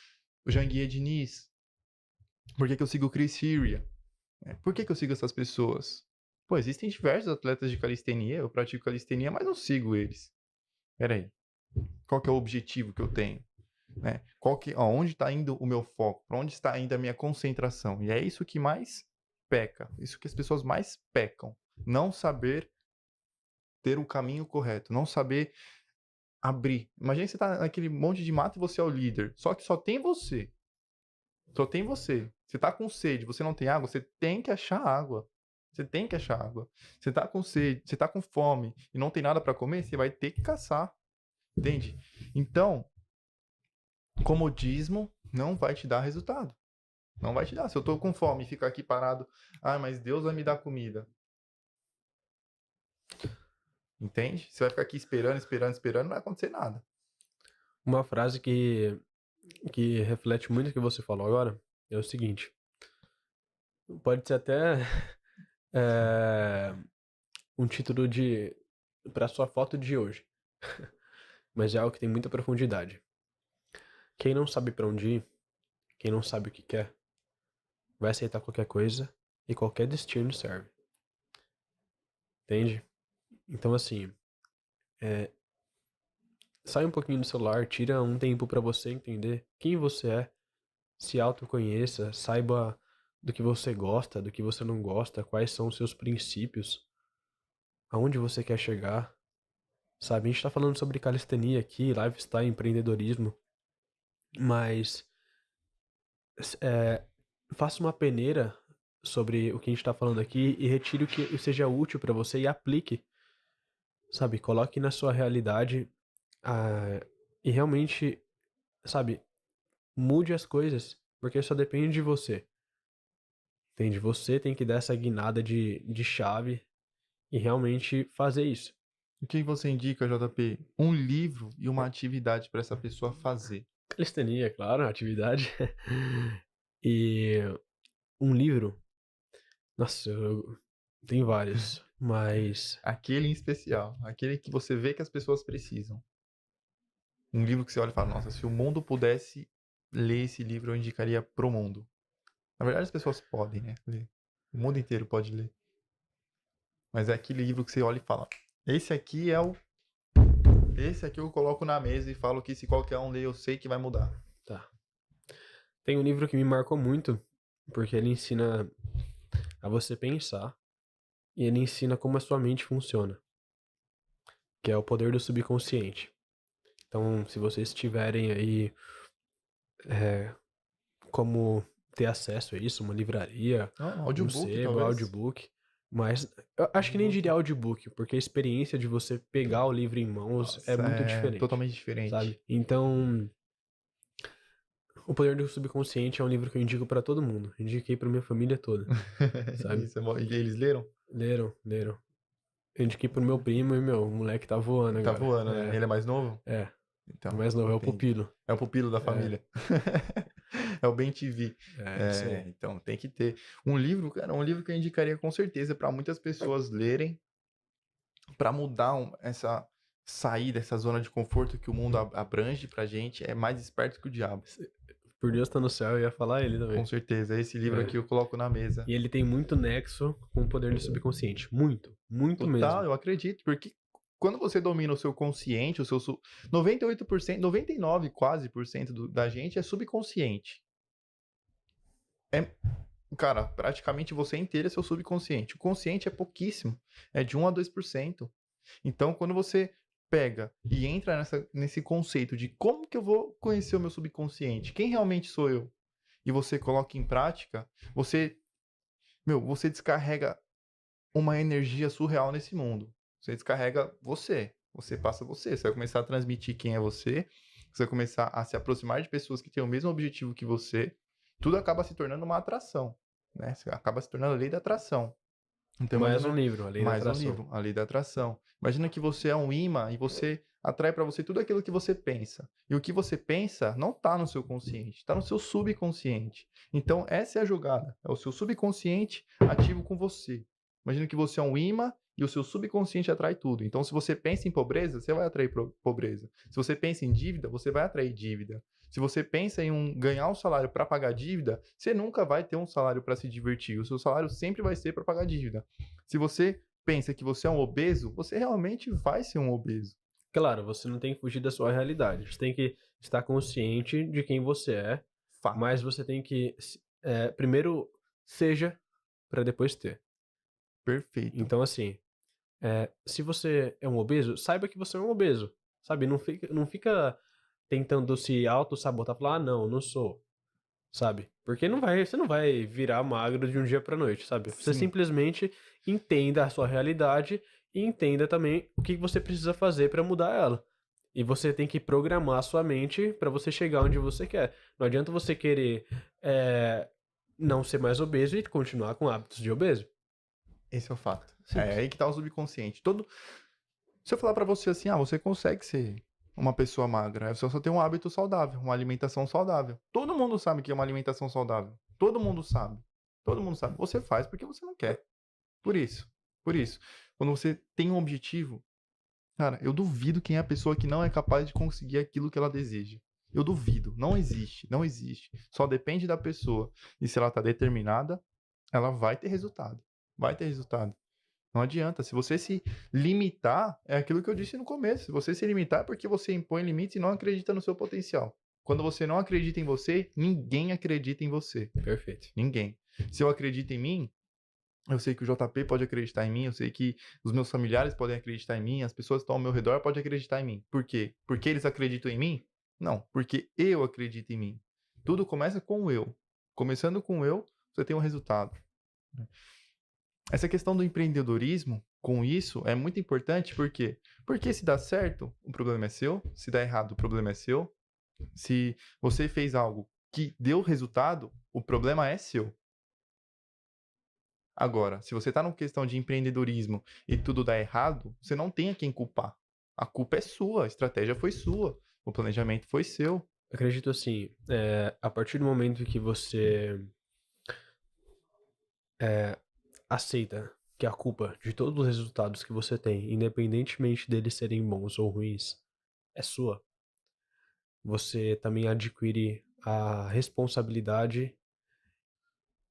o Janguier Diniz? Por que que eu sigo o Chris Heria? Por que que eu sigo essas pessoas? Pô, existem diversos atletas de calistenia, eu pratico calistenia, mas não sigo eles. Pera aí. Qual que é o objetivo que eu tenho? Onde está indo o meu foco? Para onde está indo a minha concentração? E é isso que mais peca. Isso que as pessoas mais pecam. Não saber ter o caminho correto. Não saber abrir. Imagina que você está naquele monte de mato e você é o líder. Só que só tem você. Só tem você. Você está com sede, você não tem água, você tem que achar água. Você tem que achar água. Você está com sede, você está com fome e não tem nada para comer, você vai ter que caçar. Entende? Então, comodismo não vai te dar resultado. Não vai te dar. Se eu tô com fome e ficar aqui parado, mas Deus vai me dar comida. Entende? Você vai ficar aqui esperando, não vai acontecer nada. Uma frase que reflete muito o que você falou agora é o seguinte. Pode ser até é, um título para sua foto de hoje, mas é algo que tem muita profundidade. Quem não sabe para onde ir, quem não sabe o que quer, vai aceitar qualquer coisa e qualquer destino serve. Entende? Então, assim, sai um pouquinho do celular, tira um tempo pra você entender quem você é, se autoconheça, saiba do que você gosta, do que você não gosta, quais são os seus princípios, aonde você quer chegar, sabe? A gente tá falando sobre calistenia aqui, lifestyle, empreendedorismo, mas é, faça uma peneira sobre o que a gente tá falando aqui e retire o que seja útil pra você e aplique, sabe? Coloque na sua realidade e realmente, sabe? Mude as coisas, porque só depende de você. Entende? Você tem que dar essa guinada de chave e realmente fazer isso. O que você indica, JP? Um livro e uma atividade para essa pessoa fazer. Calistenia, claro, atividade. E um livro, nossa, tem vários, mas Aquele em especial. Aquele que você vê que as pessoas precisam. Um livro que você olha e fala, nossa, se o mundo pudesse ler esse livro, eu indicaria pro mundo. Na verdade, as pessoas podem, né? Ler. O mundo inteiro pode ler. Mas é aquele livro que você olha e fala, esse aqui é o... Esse aqui eu coloco na mesa e falo que se qualquer um ler, eu sei que vai mudar. tá. Tem um livro que me marcou muito, porque ele ensina a você pensar e ele ensina como a sua mente funciona, que é O Poder do Subconsciente. Então, se vocês tiverem aí como ter acesso a isso, uma livraria, Ah, um audiobook, sebo, talvez. audiobook, mas eu acho que nem diria audiobook, porque a experiência de você pegar o livro em mãos é Nossa, muito é diferente, totalmente diferente. sabe? Então, O Poder do Subconsciente é um livro que eu indico pra todo mundo, indiquei pra minha família toda, sabe? Isso é e eles leram? Leram. Eu indiquei pro meu primo e meu moleque tá voando Tá agora. voando, né? Ele é mais novo? O Então, mais novo é o entendi. pupilo. É o pupilo da É, família. É o Bem TV. isso aí. Então, tem que ter. Um livro, cara, um livro que eu indicaria com certeza para muitas pessoas lerem, para mudar essa sair dessa zona de conforto que o mundo abrange pra gente, é Mais Esperto que o Diabo. Por Deus tá no céu, eu ia falar ele Com também. certeza. Esse livro aqui eu coloco na mesa. E ele tem muito nexo com o poder do subconsciente. Muito Total, mesmo. eu acredito, porque quando você domina o seu consciente, 98%, 99 quase por cento da gente é subconsciente. Cara, praticamente você inteiro é seu subconsciente. O consciente é pouquíssimo, é de 1 a 2%. Então, quando você pega e entra nesse conceito de como que eu vou conhecer o meu subconsciente, quem realmente sou eu, e você coloca em prática, você descarrega uma energia surreal nesse mundo. Você descarrega você. Você passa você. Você vai começar a transmitir quem é você. Você vai começar a se aproximar de pessoas que têm o mesmo objetivo que você. Tudo acaba se tornando uma atração. Né? Acaba se tornando a lei da atração. Então, Mais um imagina livro, a lei da mais um atração. livro, a lei da atração. Imagina que você é um imã e você atrai para você tudo aquilo que você pensa. E o que você pensa não está no seu consciente, está no seu subconsciente. Então, essa é a jogada. É o seu subconsciente ativo com você. Imagina que você é um imã e o seu subconsciente atrai tudo. Então, se você pensa em pobreza, você vai atrair pobreza. Se você pensa em dívida, você vai atrair dívida. Se você pensa em ganhar um salário para pagar dívida, você nunca vai ter um salário para se divertir. O seu salário sempre vai ser para pagar dívida. Se você pensa que você é um obeso, você realmente vai ser um obeso. Claro, você não tem que fugir da sua realidade. Você tem que estar consciente de quem você é, Fato. mas você tem que primeiro seja para depois ter. Perfeito. Então, assim, se você é um obeso, saiba que você é um obeso. Sabe? Não fica tentando se auto-sabotar, falar, ah, não sou. Sabe? Porque você não vai virar magro de um dia pra noite, sabe? Você Sim. simplesmente entenda a sua realidade e entenda também o que você precisa fazer pra mudar ela. E você tem que programar a sua mente pra você chegar onde você quer. Não adianta você querer não ser mais obeso e continuar com hábitos de obeso. Esse é o fato. Simples. É aí que tá o subconsciente. Se eu falar pra você assim, você consegue ser uma pessoa magra, você só tem um hábito saudável, uma alimentação saudável. Todo mundo sabe que é uma alimentação saudável. Todo mundo sabe. Todo mundo sabe. Você faz porque você não quer. Por isso. Por isso. Quando você tem um objetivo, cara, eu duvido quem é a pessoa que não é capaz de conseguir aquilo que ela deseja. Eu duvido. Não existe. Não existe. Só depende da pessoa. E se ela tá determinada, ela vai ter resultado. Vai ter resultado. Não adianta. Se você se limitar, é aquilo que eu disse no começo. Se você se limitar é porque você impõe limites e não acredita no seu potencial. Quando você não acredita em você, ninguém acredita em você. Perfeito. Ninguém. Se eu acredito em mim, eu sei que o JP pode acreditar em mim, eu sei que os meus familiares podem acreditar em mim, as pessoas que estão ao meu redor podem acreditar em mim. Por quê? Porque eles acreditam em mim? Não, porque eu acredito em mim. Tudo começa com o eu. Começando com o eu, você tem um resultado. Essa questão do empreendedorismo, com isso, é muito importante, por quê? Porque se dá certo, o problema é seu, se dá errado, o problema é seu. Se você fez algo que deu resultado, o problema é seu. Agora, se você está numa questão de empreendedorismo e tudo dá errado, você não tem a quem culpar. A culpa é sua, a estratégia foi sua, o planejamento foi seu. Acredito assim, a partir do momento que você aceita que a culpa de todos os resultados que você tem, independentemente deles serem bons ou ruins, é sua, você também adquire a responsabilidade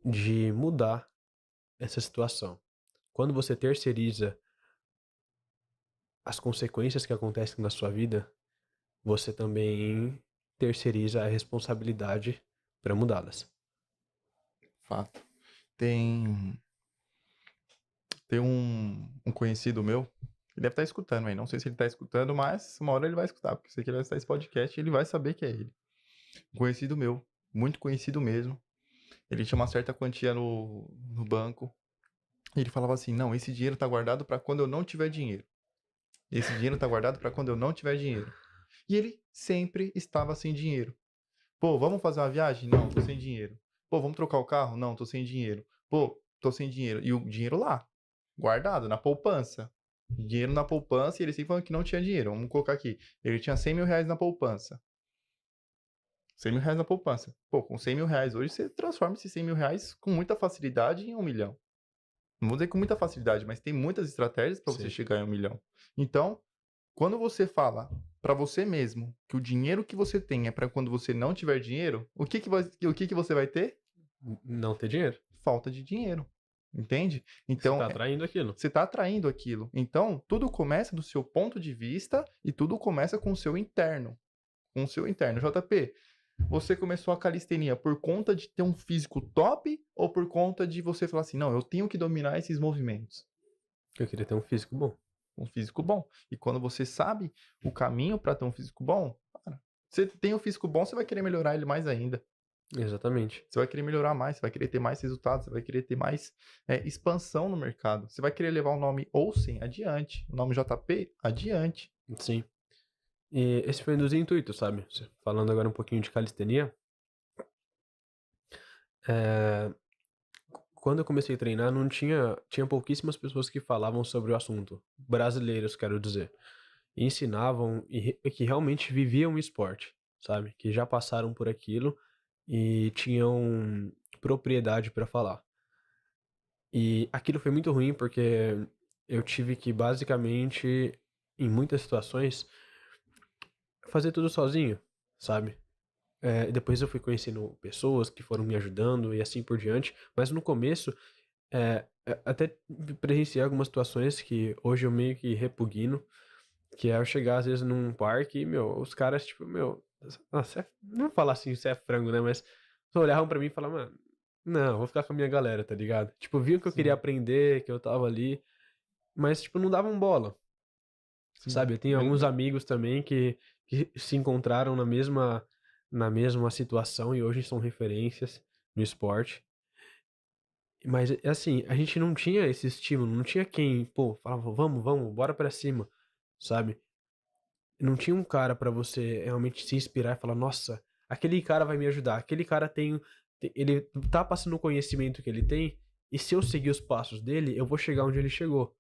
de mudar essa situação. Quando você terceiriza as consequências que acontecem na sua vida, você também terceiriza a responsabilidade para mudá-las. Fato. Tem um conhecido meu, ele deve estar escutando aí, não sei se ele está escutando, mas uma hora ele vai escutar, porque se ele vai escutar esse podcast, ele vai saber que é ele. Um conhecido meu, muito conhecido mesmo, ele tinha uma certa quantia no banco, e ele falava assim, não, esse dinheiro está guardado para quando eu não tiver dinheiro. Esse dinheiro está guardado para quando eu não tiver dinheiro. E ele sempre estava sem dinheiro. Pô, vamos fazer uma viagem? Não, tô sem dinheiro. Pô, vamos trocar o carro? Não, tô sem dinheiro. Pô, tô sem dinheiro. E o dinheiro lá, guardado, na poupança. Dinheiro na poupança e ele sempre falando que não tinha dinheiro. Vamos colocar aqui. Ele tinha 100 mil reais na poupança. 100 mil reais na poupança. Pô, com 100 mil reais hoje você transforma esses 100 mil reais com muita facilidade em 1 milhão. Não vou dizer com muita facilidade, mas tem muitas estratégias para você Sim. chegar em 1 milhão. Então, quando você fala para você mesmo que o dinheiro que você tem é para quando você não tiver dinheiro, o que que você vai ter? Não ter dinheiro. Falta de dinheiro. Entende? Você Então, está atraindo aquilo. você está atraindo aquilo. Então, tudo começa do seu ponto de vista e tudo começa com o seu interno. Com o seu interno. JP, você começou a calistenia por conta de ter um físico top ou por conta de você falar assim, não, eu tenho que dominar esses movimentos? Eu queria ter um físico bom. Um físico bom. E quando você sabe o caminho para ter um físico bom, cara, você tem um físico bom, você vai querer melhorar ele mais ainda. Exatamente. Você vai querer melhorar mais, você vai querer ter mais resultados, você vai querer ter mais expansão no mercado. Você vai querer levar o nome Olsen adiante, o nome JP adiante. Sim. E esse foi um dos intuitos, sabe? Falando agora um pouquinho de calistenia. Quando eu comecei a treinar, não tinha pouquíssimas pessoas que falavam sobre o assunto. Brasileiros, quero dizer. E ensinavam e que realmente viviam o esporte, sabe? Que já passaram por aquilo e tinham propriedade para falar. E aquilo foi muito ruim porque eu tive que basicamente, em muitas situações, fazer tudo sozinho, sabe? Depois eu fui conhecendo pessoas que foram me ajudando e assim por diante, mas no começo até presenciei algumas situações que hoje eu meio que repugno, que é eu chegar às vezes num parque e, meu, os caras, tipo, meu, nossa, não vou falar assim, isso é frango, né, mas olhavam pra mim e falavam, mano, não, vou ficar com a minha galera, tá ligado? Tipo, viam que eu queria Sim, aprender, que eu tava ali, mas, tipo, não davam bola, sim. sabe? Eu tenho alguns amigos também que se encontraram na mesma situação e hoje são referências no esporte. Mas, assim, a gente não tinha esse estímulo, não tinha quem, pô, falava, vamos, bora pra cima, sabe? Não tinha um cara pra você realmente se inspirar e falar, nossa, aquele cara vai me ajudar, aquele cara ele tá passando o conhecimento que ele tem, e se eu seguir os passos dele, eu vou chegar onde ele chegou,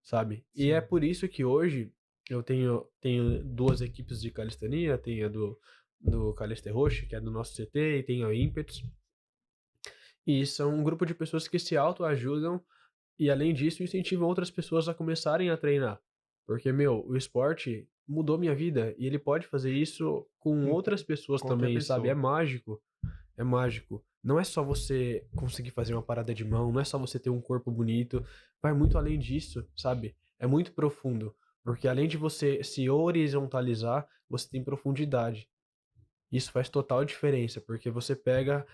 sabe? E é Sim. por isso que hoje eu tenho duas equipes de calistenia, tenho a do Calisterroche, que é do nosso CT, e tenho a Ímpetos. E são um grupo de pessoas que se autoajudam e, além disso, incentivam outras pessoas a começarem a treinar. Porque, meu, o esporte mudou minha vida e ele pode fazer isso com Com outras pessoas qualquer também, sabe? É pessoa. mágico. É mágico. Não é só você conseguir fazer uma parada de mão, não é só você ter um corpo bonito. Vai muito além disso, sabe? É muito profundo. Porque além de você se horizontalizar, você tem profundidade. Isso faz total diferença, porque você pega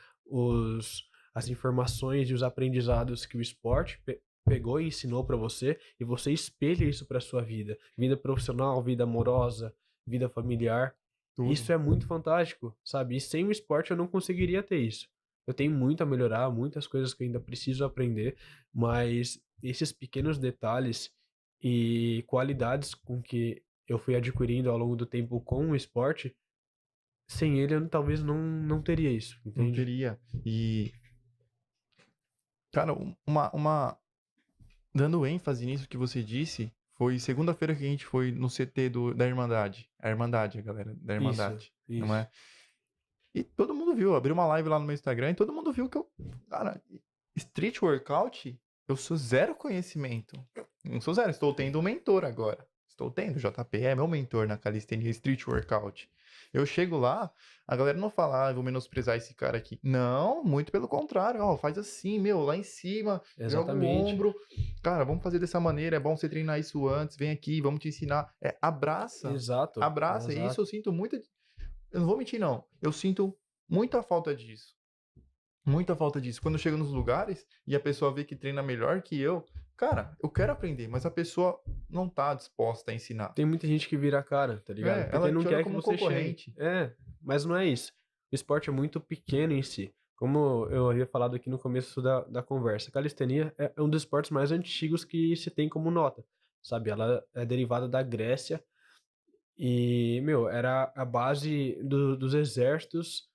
as informações e os aprendizados que o esporte pegou e ensinou para você e você espelha isso para sua vida, vida profissional, vida amorosa, vida familiar. Tudo. Isso é muito fantástico, sabe? E sem o esporte eu não conseguiria ter isso. Eu tenho muito a melhorar, muitas coisas que eu ainda preciso aprender, mas esses pequenos detalhes e qualidades com que eu fui adquirindo ao longo do tempo com o esporte, sem ele eu talvez não teria isso, Não entende? teria. E, cara, dando ênfase nisso que você disse, foi segunda-feira que a gente foi no CT da Irmandade. A Irmandade, a galera da Isso, Irmandade, não isso. é? E todo mundo viu, abri uma live lá no meu Instagram e todo mundo viu que eu, cara, street workout, eu sou zero conhecimento. Não sou zero, estou tendo um mentor agora. Estou tendo, o JP é meu mentor na calistenia street workout. Eu chego lá, a galera não fala, ah, eu vou menosprezar esse cara aqui. Não, muito pelo contrário, ó, faz assim, meu, lá em cima, joga o Exatamente. ombro. Cara, vamos fazer dessa maneira, é bom você treinar isso antes, vem aqui, vamos te ensinar. É, abraça, Exato, abraça. E isso eu exato. sinto muito, eu não vou mentir, não. Eu sinto muita falta disso. Muita falta disso. Quando eu chego nos lugares e a pessoa vê que treina melhor que eu, cara, eu quero aprender, mas a pessoa não tá disposta a ensinar. Tem muita gente que vira a cara, tá ligado? É, Porque ela não te olha quer que como um você chegue. concorrente. É, mas não é isso. O esporte é muito pequeno em si. Como eu havia falado aqui no começo da conversa, a calistenia é um dos esportes mais antigos que se tem como nota, sabe? Ela é derivada da Grécia e, meu, era a base dos exércitos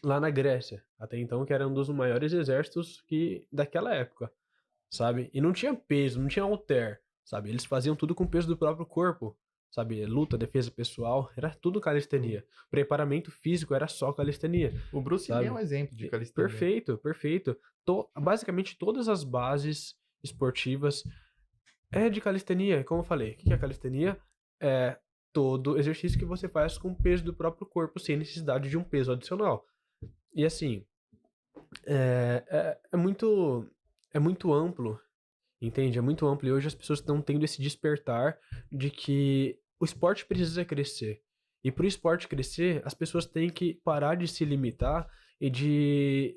lá na Grécia. Até então, que era um dos maiores exércitos daquela época, sabe? E não tinha peso, não tinha halter, sabe? Eles faziam tudo com o peso do próprio corpo, sabe? Luta, defesa pessoal, era tudo calistenia. Preparamento físico era só calistenia, O Bruce Lee é um sabe? exemplo de calistenia. Perfeito, perfeito. Basicamente todas as bases esportivas é de calistenia, como eu falei. O que é calistenia? É todo exercício que você faz com o peso do próprio corpo, sem necessidade de um peso adicional. E assim, é muito amplo, entende? É muito amplo e hoje as pessoas estão tendo esse despertar de que o esporte precisa crescer. E para o esporte crescer, as pessoas têm que parar de se limitar e de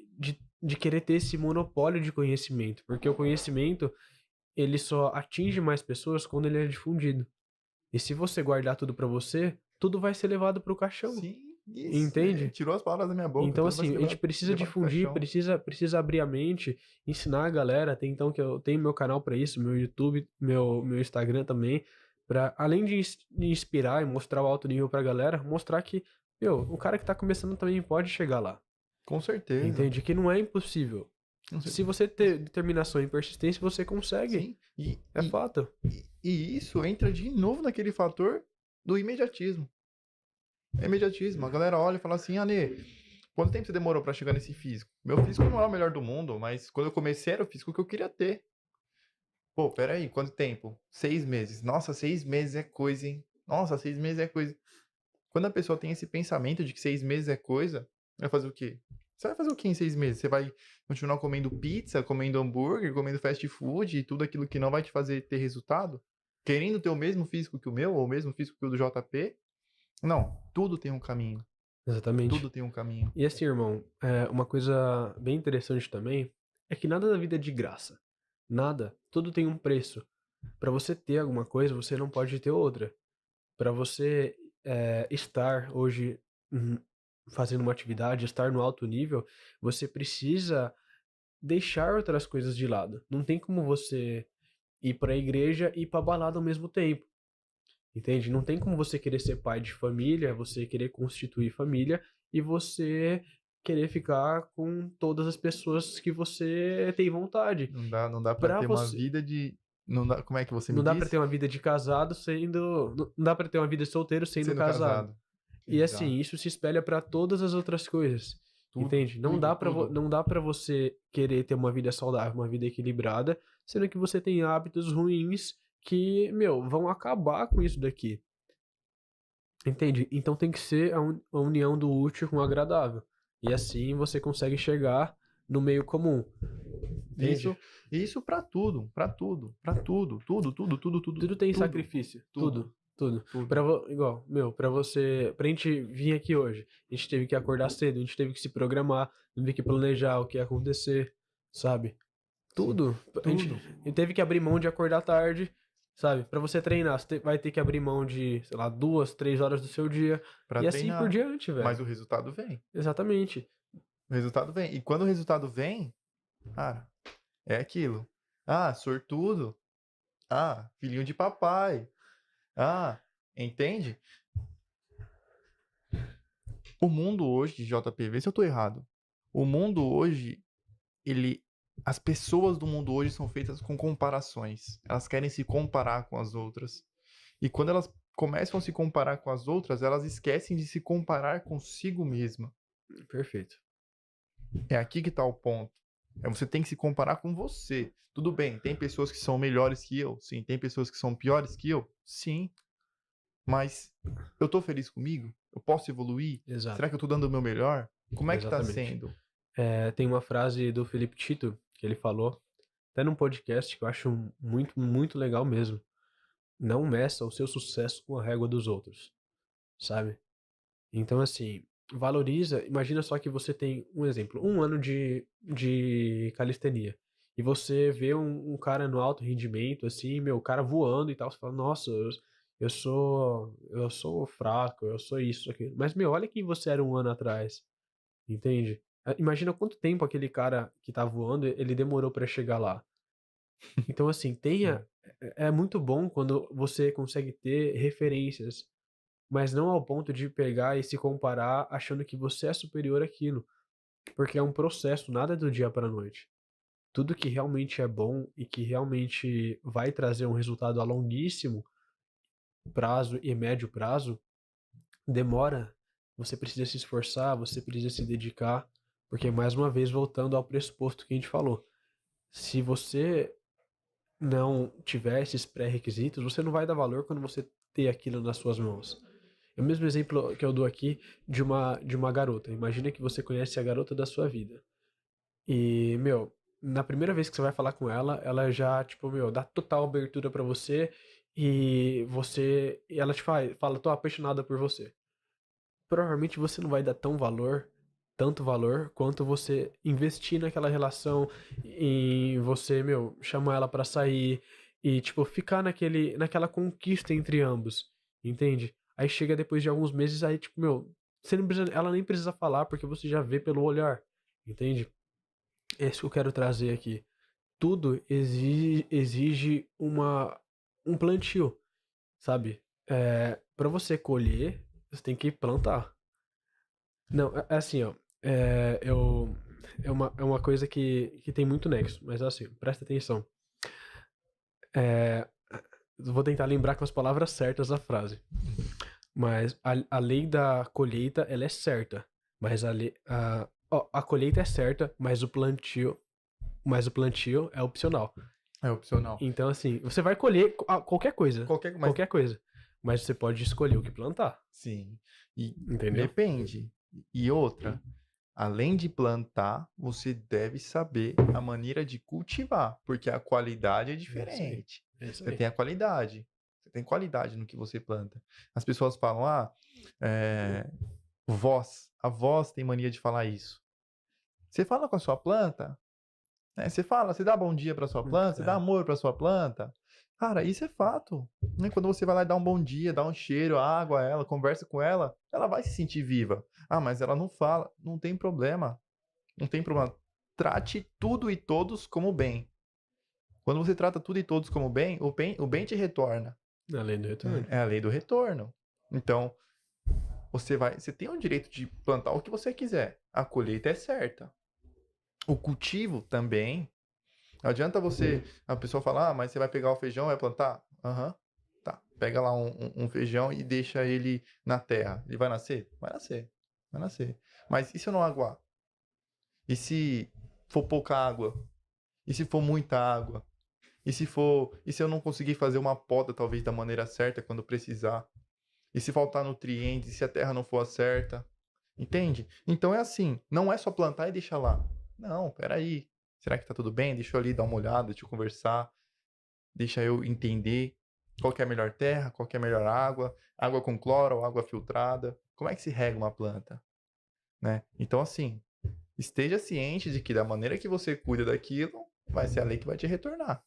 querer ter esse monopólio de conhecimento, porque o conhecimento ele só atinge mais pessoas quando ele é difundido. E se você guardar tudo para você, tudo vai ser levado para o caixão, Sim, isso. entende? Tirou as palavras da minha boca. Então, Tudo vai assim, ser a gente levado, precisa levado pro difundir, caixão. precisa abrir a mente, ensinar a galera. Até então que eu tenho meu canal para isso, meu YouTube, meu Instagram também, para além de inspirar e mostrar o alto nível pra galera, mostrar que, meu, o cara que tá começando também pode chegar lá. Com certeza. Entende? Que não é impossível. Com Se certeza. você ter determinação e persistência, você consegue. Sim. E, É e, fato. e isso entra de novo naquele fator do imediatismo. É imediatismo. A galera olha e fala assim, Anê, quanto tempo você demorou pra chegar nesse físico? Meu físico não é o melhor do mundo, mas quando eu comecei era o físico que eu queria ter. Pô, peraí, quanto tempo? 6 meses. Nossa, 6 meses é coisa, hein? Nossa, 6 meses é coisa. Quando a pessoa tem esse pensamento de que 6 meses é coisa, vai fazer o quê? Você vai fazer o quê em 6 meses? Você vai continuar comendo pizza, comendo hambúrguer, comendo fast food e tudo aquilo que não vai te fazer ter resultado? Querendo ter o mesmo físico que o meu, ou o mesmo físico que o do JP? Não, tudo tem um caminho. Exatamente. Tudo tem um caminho. E assim, irmão, uma coisa bem interessante também é que nada da vida é de graça. Nada. Tudo tem um preço. Para você ter alguma coisa, você não pode ter outra. Para você estar hoje hum, fazendo uma atividade, estar no alto nível, você precisa deixar outras coisas de lado. Não tem como você ir para a igreja e ir para balada ao mesmo tempo. Entende? Não tem como você querer ser pai de família, você querer constituir família e você querer ficar com todas as pessoas que você tem vontade. Não dá para Para ter uma você. vida de Não dá, como é que você me Não dá pra disse? ter uma vida de casado sendo... Não dá pra ter uma vida solteiro sendo casado. E assim, Exato. isso se espelha pra todas as outras coisas. Tudo, Entende? tudo, tudo. Não dá para você querer ter uma vida saudável, uma vida equilibrada, sendo que você tem hábitos ruins que, meu, vão acabar com isso daqui. Entende? Então tem que ser a união do útil com o agradável. E assim você consegue chegar no meio comum. Entende? Isso para tudo, para tudo, para tudo, tudo, tudo, tudo, tudo, Tudo tem tudo, sacrifício. tudo, Tudo. tudo. Igual, meu, pra gente vir aqui hoje, a gente teve que acordar cedo, a gente teve que se programar, teve que planejar o que ia acontecer, sabe? Sim, Tudo. tudo A gente teve que abrir mão de acordar tarde, sabe? Pra você treinar, vai ter que abrir mão de, sei lá, 2, 3 horas do seu dia. para E assim por treinar, diante, velho. mas o resultado vem. Exatamente. O resultado vem. E quando o resultado vem, cara, é aquilo. Ah, sortudo. Ah, filhinho de papai. Ah, entende? O mundo hoje, JP, vê se eu tô errado. O mundo hoje, ele. As pessoas do mundo hoje são feitas com comparações. Elas querem se comparar com as outras. E quando elas começam a se comparar com as outras, elas esquecem de se comparar consigo mesma. Perfeito. É aqui que tá o ponto. É você tem que se comparar com você. Tudo bem, tem pessoas que são melhores que eu? Sim. Tem pessoas que são piores que eu? Sim. Mas eu tô feliz comigo? Eu posso evoluir? Será Exato. que eu tô dando o meu melhor? Como é que tá Exatamente. sendo? Tem uma frase do Felipe Tito que ele falou, até num podcast que eu acho muito, muito legal mesmo. Não meça o seu sucesso com a régua dos outros, sabe? Então, assim, valoriza. Imagina só que você tem um exemplo, um ano de calistenia. E você vê um cara no alto rendimento, assim, meu, o cara voando e tal. Você fala, nossa, eu sou fraco, eu sou isso, aquilo. Mas, meu, olha quem você era um ano atrás, entende? Imagina quanto tempo aquele cara que tá voando, ele demorou pra chegar lá. Então, assim, Sim. é muito bom quando você consegue ter referências, mas não ao ponto de pegar e se comparar achando que você é superior àquilo, porque é um processo, nada é do dia para a noite. Tudo que realmente é bom e que realmente vai trazer um resultado a longuíssimo prazo e médio prazo, demora. Você precisa se esforçar, você precisa se dedicar, porque mais uma vez voltando ao pressuposto que a gente falou, se você não tiver esses pré-requisitos, você não vai dar valor quando você ter aquilo nas suas mãos. É o mesmo exemplo que eu dou aqui de uma garota. Imagina que você conhece a garota da sua vida. E, meu, na primeira vez que você vai falar com ela, ela já, tipo, meu, dá total abertura pra você e ela te fala, tô apaixonada por você. Provavelmente você não vai dar tanto valor, quanto você investir naquela relação em você, meu, chamar ela pra sair e, tipo, ficar naquela conquista entre ambos, entende? Aí chega depois de alguns meses, aí, tipo, meu, ela nem precisa falar porque você já vê pelo olhar, entende? É isso que eu quero trazer aqui. Tudo exige um plantio, sabe? Para você colher, você tem que plantar. Não, é assim, ó. É, eu, é uma coisa que tem muito nexo, mas assim, presta atenção. É, vou tentar lembrar com as palavras certas a frase. Mas a lei da colheita, ela é certa. Mas a colheita é certa, mas o plantio é opcional. É opcional. Então, assim, você vai colher qualquer coisa. Mas Qualquer coisa. Mas você pode escolher o que plantar. sim. E Entendeu? depende. E outra, além de plantar, você deve saber a maneira de cultivar, porque a qualidade é É isso aí. diferente. É isso Você aí. tem a qualidade. Você tem qualidade no que você planta. As pessoas falam, é, a voz tem mania de falar isso. Você fala com a sua planta, né? Você dá bom dia para sua planta, você dá É, amor para sua planta. Cara, isso é fato. Né? Quando você vai lá e dá um bom dia, dá um cheiro, água a ela, conversa com ela, ela vai se sentir viva. Ah, mas ela não fala. Não tem problema. Não tem problema. Trate tudo e todos como bem. Quando você trata tudo e todos como bem, o bem te retorna. além do retorno. É a lei do retorno. Então, você tem o direito de plantar o que você quiser. A colheita é certa. O cultivo também. Não adianta a pessoa falar, mas você vai pegar o feijão e vai plantar? Aham, tá. Pega lá um feijão e deixa ele na terra. Ele vai nascer? Vai nascer, vai nascer. Mas e se eu não aguar? E se for pouca água? E se for muita água? E se eu não conseguir fazer uma poda talvez da maneira certa quando precisar? E se faltar nutrientes, se a terra não for a certa? Entende? Então é assim, não é só plantar e deixar lá. Não, peraí. Será que tá tudo bem? Deixa eu ali dar uma olhada, deixa eu conversar, deixa eu entender qual que é a melhor terra, qual que é a melhor água, água com cloro ou água filtrada. Como é que se rega uma planta, né? Então assim, esteja ciente de que da maneira que você cuida daquilo, vai ser a lei que vai te retornar.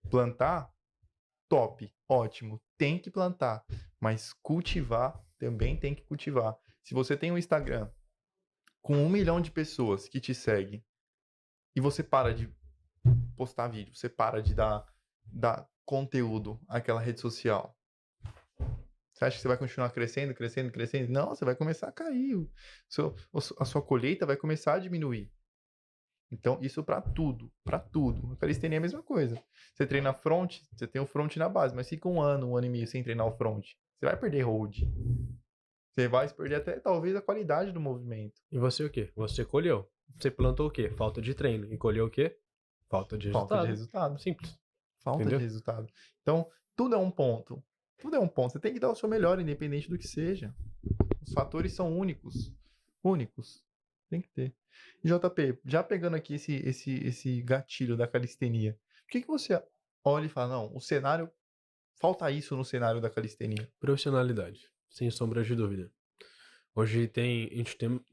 Plantar, top, ótimo, tem que plantar, mas cultivar também tem que cultivar. Se você tem um Instagram com 1 milhão de pessoas que te seguem e você para de postar vídeo, você para de dar conteúdo àquela rede social, você acha que você vai continuar crescendo, crescendo, crescendo? Não, você vai começar a cair. A sua colheita vai começar a diminuir. Então, isso para tudo, para tudo. A calistenia é a mesma coisa. Você treina front, você tem o front na base, mas fica um ano e meio sem treinar o front. Você vai perder hold. Você vai perder até talvez a qualidade do movimento. E você o quê? Você colheu. Você plantou o quê? Falta de treino. E colheu o quê? Falta de resultado. Falta de resultado. Simples. Falta Entendeu? de resultado. Então, tudo é um ponto. Tudo é um ponto. Você tem que dar o seu melhor, independente do que seja. Os fatores são únicos. Únicos. Tem que ter. E JP, já pegando aqui esse gatilho da calistenia, o que você olha e fala, não, o cenário, falta isso no cenário da calistenia? Profissionalidade. Sem sombra de dúvida. Hoje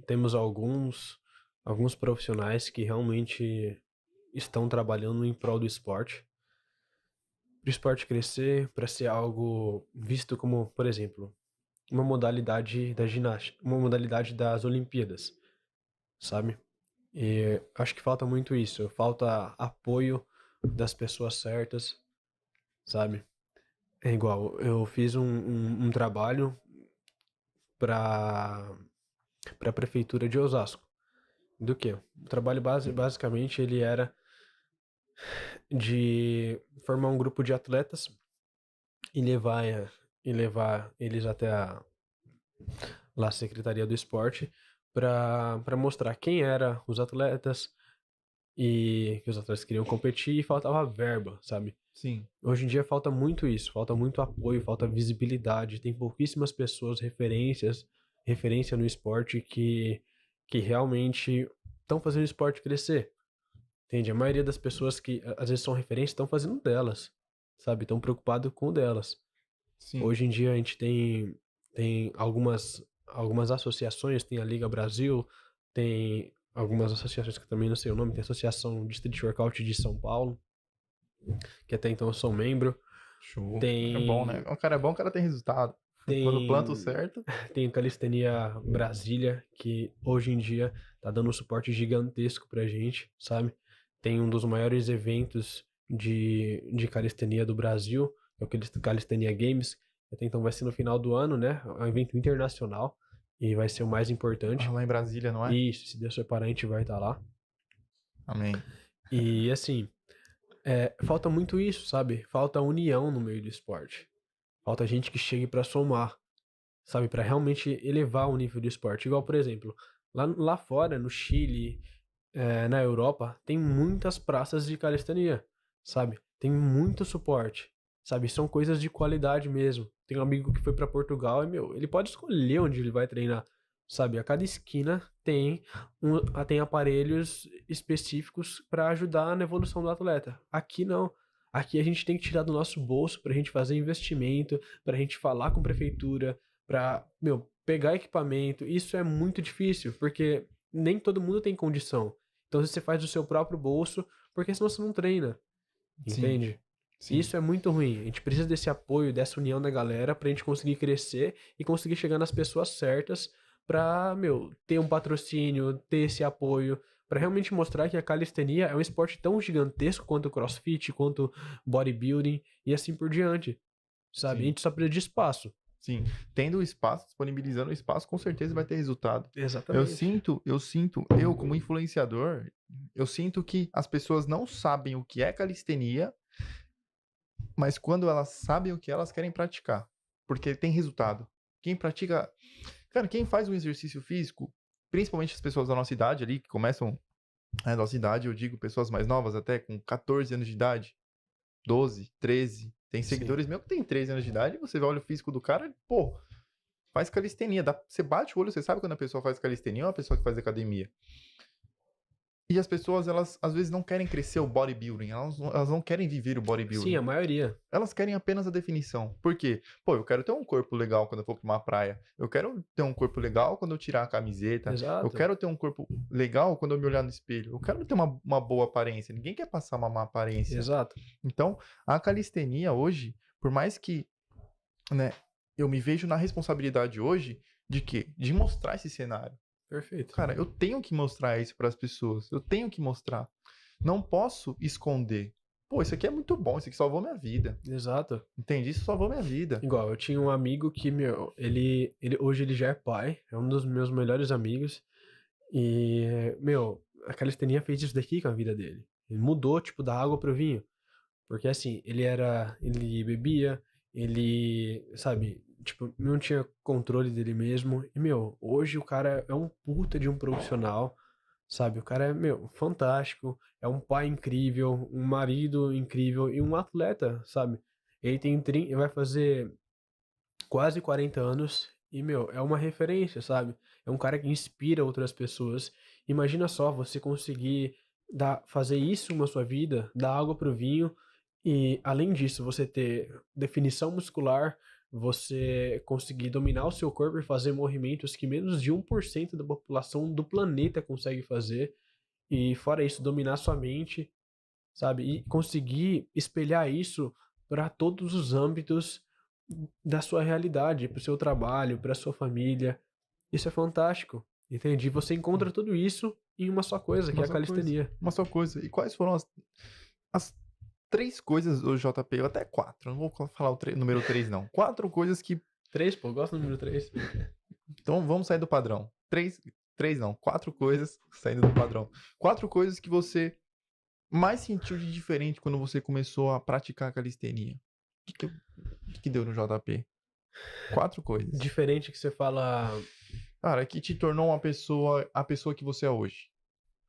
temos alguns profissionais que realmente estão trabalhando em prol do esporte. Para o esporte crescer, para ser algo visto como, por exemplo, uma modalidade da ginástica, uma modalidade das Olimpíadas, sabe? E acho que falta muito isso, falta apoio das pessoas certas, sabe? É igual, eu fiz um trabalho para a prefeitura de Osasco. Do que? O trabalho basicamente ele era de formar um grupo de atletas e levar eles até lá a Secretaria do Esporte para mostrar quem eram os atletas e que os atletas queriam competir e faltava verba, sabe? Sim. Hoje em dia falta muito isso, falta muito apoio, falta visibilidade, tem pouquíssimas pessoas, referência no esporte que realmente estão fazendo o esporte crescer. Entende? A maioria das pessoas que às vezes são referências estão fazendo delas, sabe? Estão preocupados com delas. Sim. Hoje em dia a gente tem algumas associações, tem a Liga Brasil, tem algumas associações que eu também não sei o nome, tem a Associação de Street Workout de São Paulo, que até então eu sou membro. Show. Tem... É bom, né? O cara é bom, o cara tem resultado. Quando planta o certo. Tem Calistenia Brasília, que hoje em dia tá dando um suporte gigantesco pra gente, sabe? Tem um dos maiores eventos de calistenia do Brasil, é o Calistenia Games. Até então vai ser no final do ano, né? É um evento internacional e vai ser o mais importante. Lá em Brasília, não é? Isso, se Deus separar, a gente vai estar lá. Amém. E assim, falta muito isso, sabe? Falta união no meio do esporte. Falta gente que chegue pra somar, sabe? Pra realmente elevar o nível do esporte. Igual, por exemplo, lá fora, no Chile, na Europa, tem muitas praças de calistenia, sabe? Tem muito suporte, sabe? São coisas de qualidade mesmo. Tem um amigo que foi pra Portugal e, ele pode escolher onde ele vai treinar, sabe? A cada esquina tem aparelhos específicos para ajudar na evolução do atleta. Aqui não. Aqui a gente tem que tirar do nosso bolso pra gente fazer investimento, pra gente falar com a prefeitura, pra, pegar equipamento. Isso é muito difícil, porque nem todo mundo tem condição. Então você faz do seu próprio bolso, porque senão você não treina. Entende? Sim. Isso é muito ruim. A gente precisa desse apoio, dessa união da galera pra gente conseguir crescer e conseguir chegar nas pessoas certas pra, ter um patrocínio, ter esse apoio, pra realmente mostrar que a calistenia é um esporte tão gigantesco quanto o CrossFit, quanto bodybuilding e assim por diante. Sabe? Sim. A gente só precisa de espaço. Sim. Tendo o espaço, disponibilizando o espaço, com certeza vai ter resultado. Exatamente. Eu como influenciador, eu sinto que as pessoas não sabem o que é calistenia, mas quando elas sabem o que elas querem praticar, porque tem resultado. Quem pratica, cara, quem faz um exercício físico, principalmente as pessoas da nossa idade ali, que começam, a nossa idade, eu digo pessoas mais novas até, com 14 anos de idade, 12, 13, tem Sim. seguidores meus que tem 13 anos de idade, você olha o físico do cara, pô, faz calistenia, você bate o olho, você sabe quando a pessoa faz calistenia ou a pessoa que faz academia. E as pessoas, elas às vezes não querem crescer o bodybuilding, elas não querem viver o Sim, bodybuilding. a maioria. Elas querem apenas a definição. Por quê? Pô, eu quero ter um corpo legal quando eu for pra uma praia. Eu quero ter um corpo legal quando eu tirar a camiseta. Eu Exato. quero ter um corpo legal quando eu me olhar no espelho. Eu quero ter uma boa aparência. Ninguém quer passar uma má aparência. Exato. Então, a calistenia hoje, por mais que, né, eu me vejo na responsabilidade hoje de quê? De mostrar esse cenário. Perfeito. Cara, eu tenho que mostrar isso para as pessoas. Eu tenho que mostrar. Não posso esconder. Pô, isso aqui é muito bom, isso aqui salvou minha vida. Exato. Entende? Isso salvou minha vida. Igual, eu tinha um amigo que, meu, hoje ele já é pai, é um dos meus melhores amigos. E, meu, a calistenia fez isso daqui com a vida dele. Ele mudou, tipo, da água pro vinho. Porque assim, ele bebia, ele, sabe, tipo, não tinha controle dele mesmo. E, meu, hoje o cara é um puta de um profissional, sabe? O cara é, meu, fantástico, é um pai incrível, um marido incrível e um atleta, sabe? Ele vai fazer quase 40 anos e, meu, é uma referência, sabe? É um cara que inspira outras pessoas. Imagina só você conseguir fazer isso na sua vida, dar água pro vinho e, além disso, você ter definição muscular, você conseguir dominar o seu corpo e fazer movimentos que menos de 1% da população do planeta consegue fazer. E, fora isso, dominar sua mente, sabe? E conseguir espelhar isso para todos os âmbitos da sua realidade, para o seu trabalho, para a sua família. Isso é fantástico, entende? Você encontra tudo isso em uma só coisa, que Uma é a só coisa. calistenia. Uma só coisa. E quais foram as 3 coisas do JP, ou até 4, não vou falar o número 3 não. 4 coisas que... 3, pô, gosto do número 3. Então vamos sair do padrão. 3 não, 4 coisas saindo do padrão. 4 coisas que você mais sentiu de diferente quando você começou a praticar a calistenia. O que deu no JP? 4 coisas. Diferente que você fala. Cara, que te tornou a pessoa que você é hoje.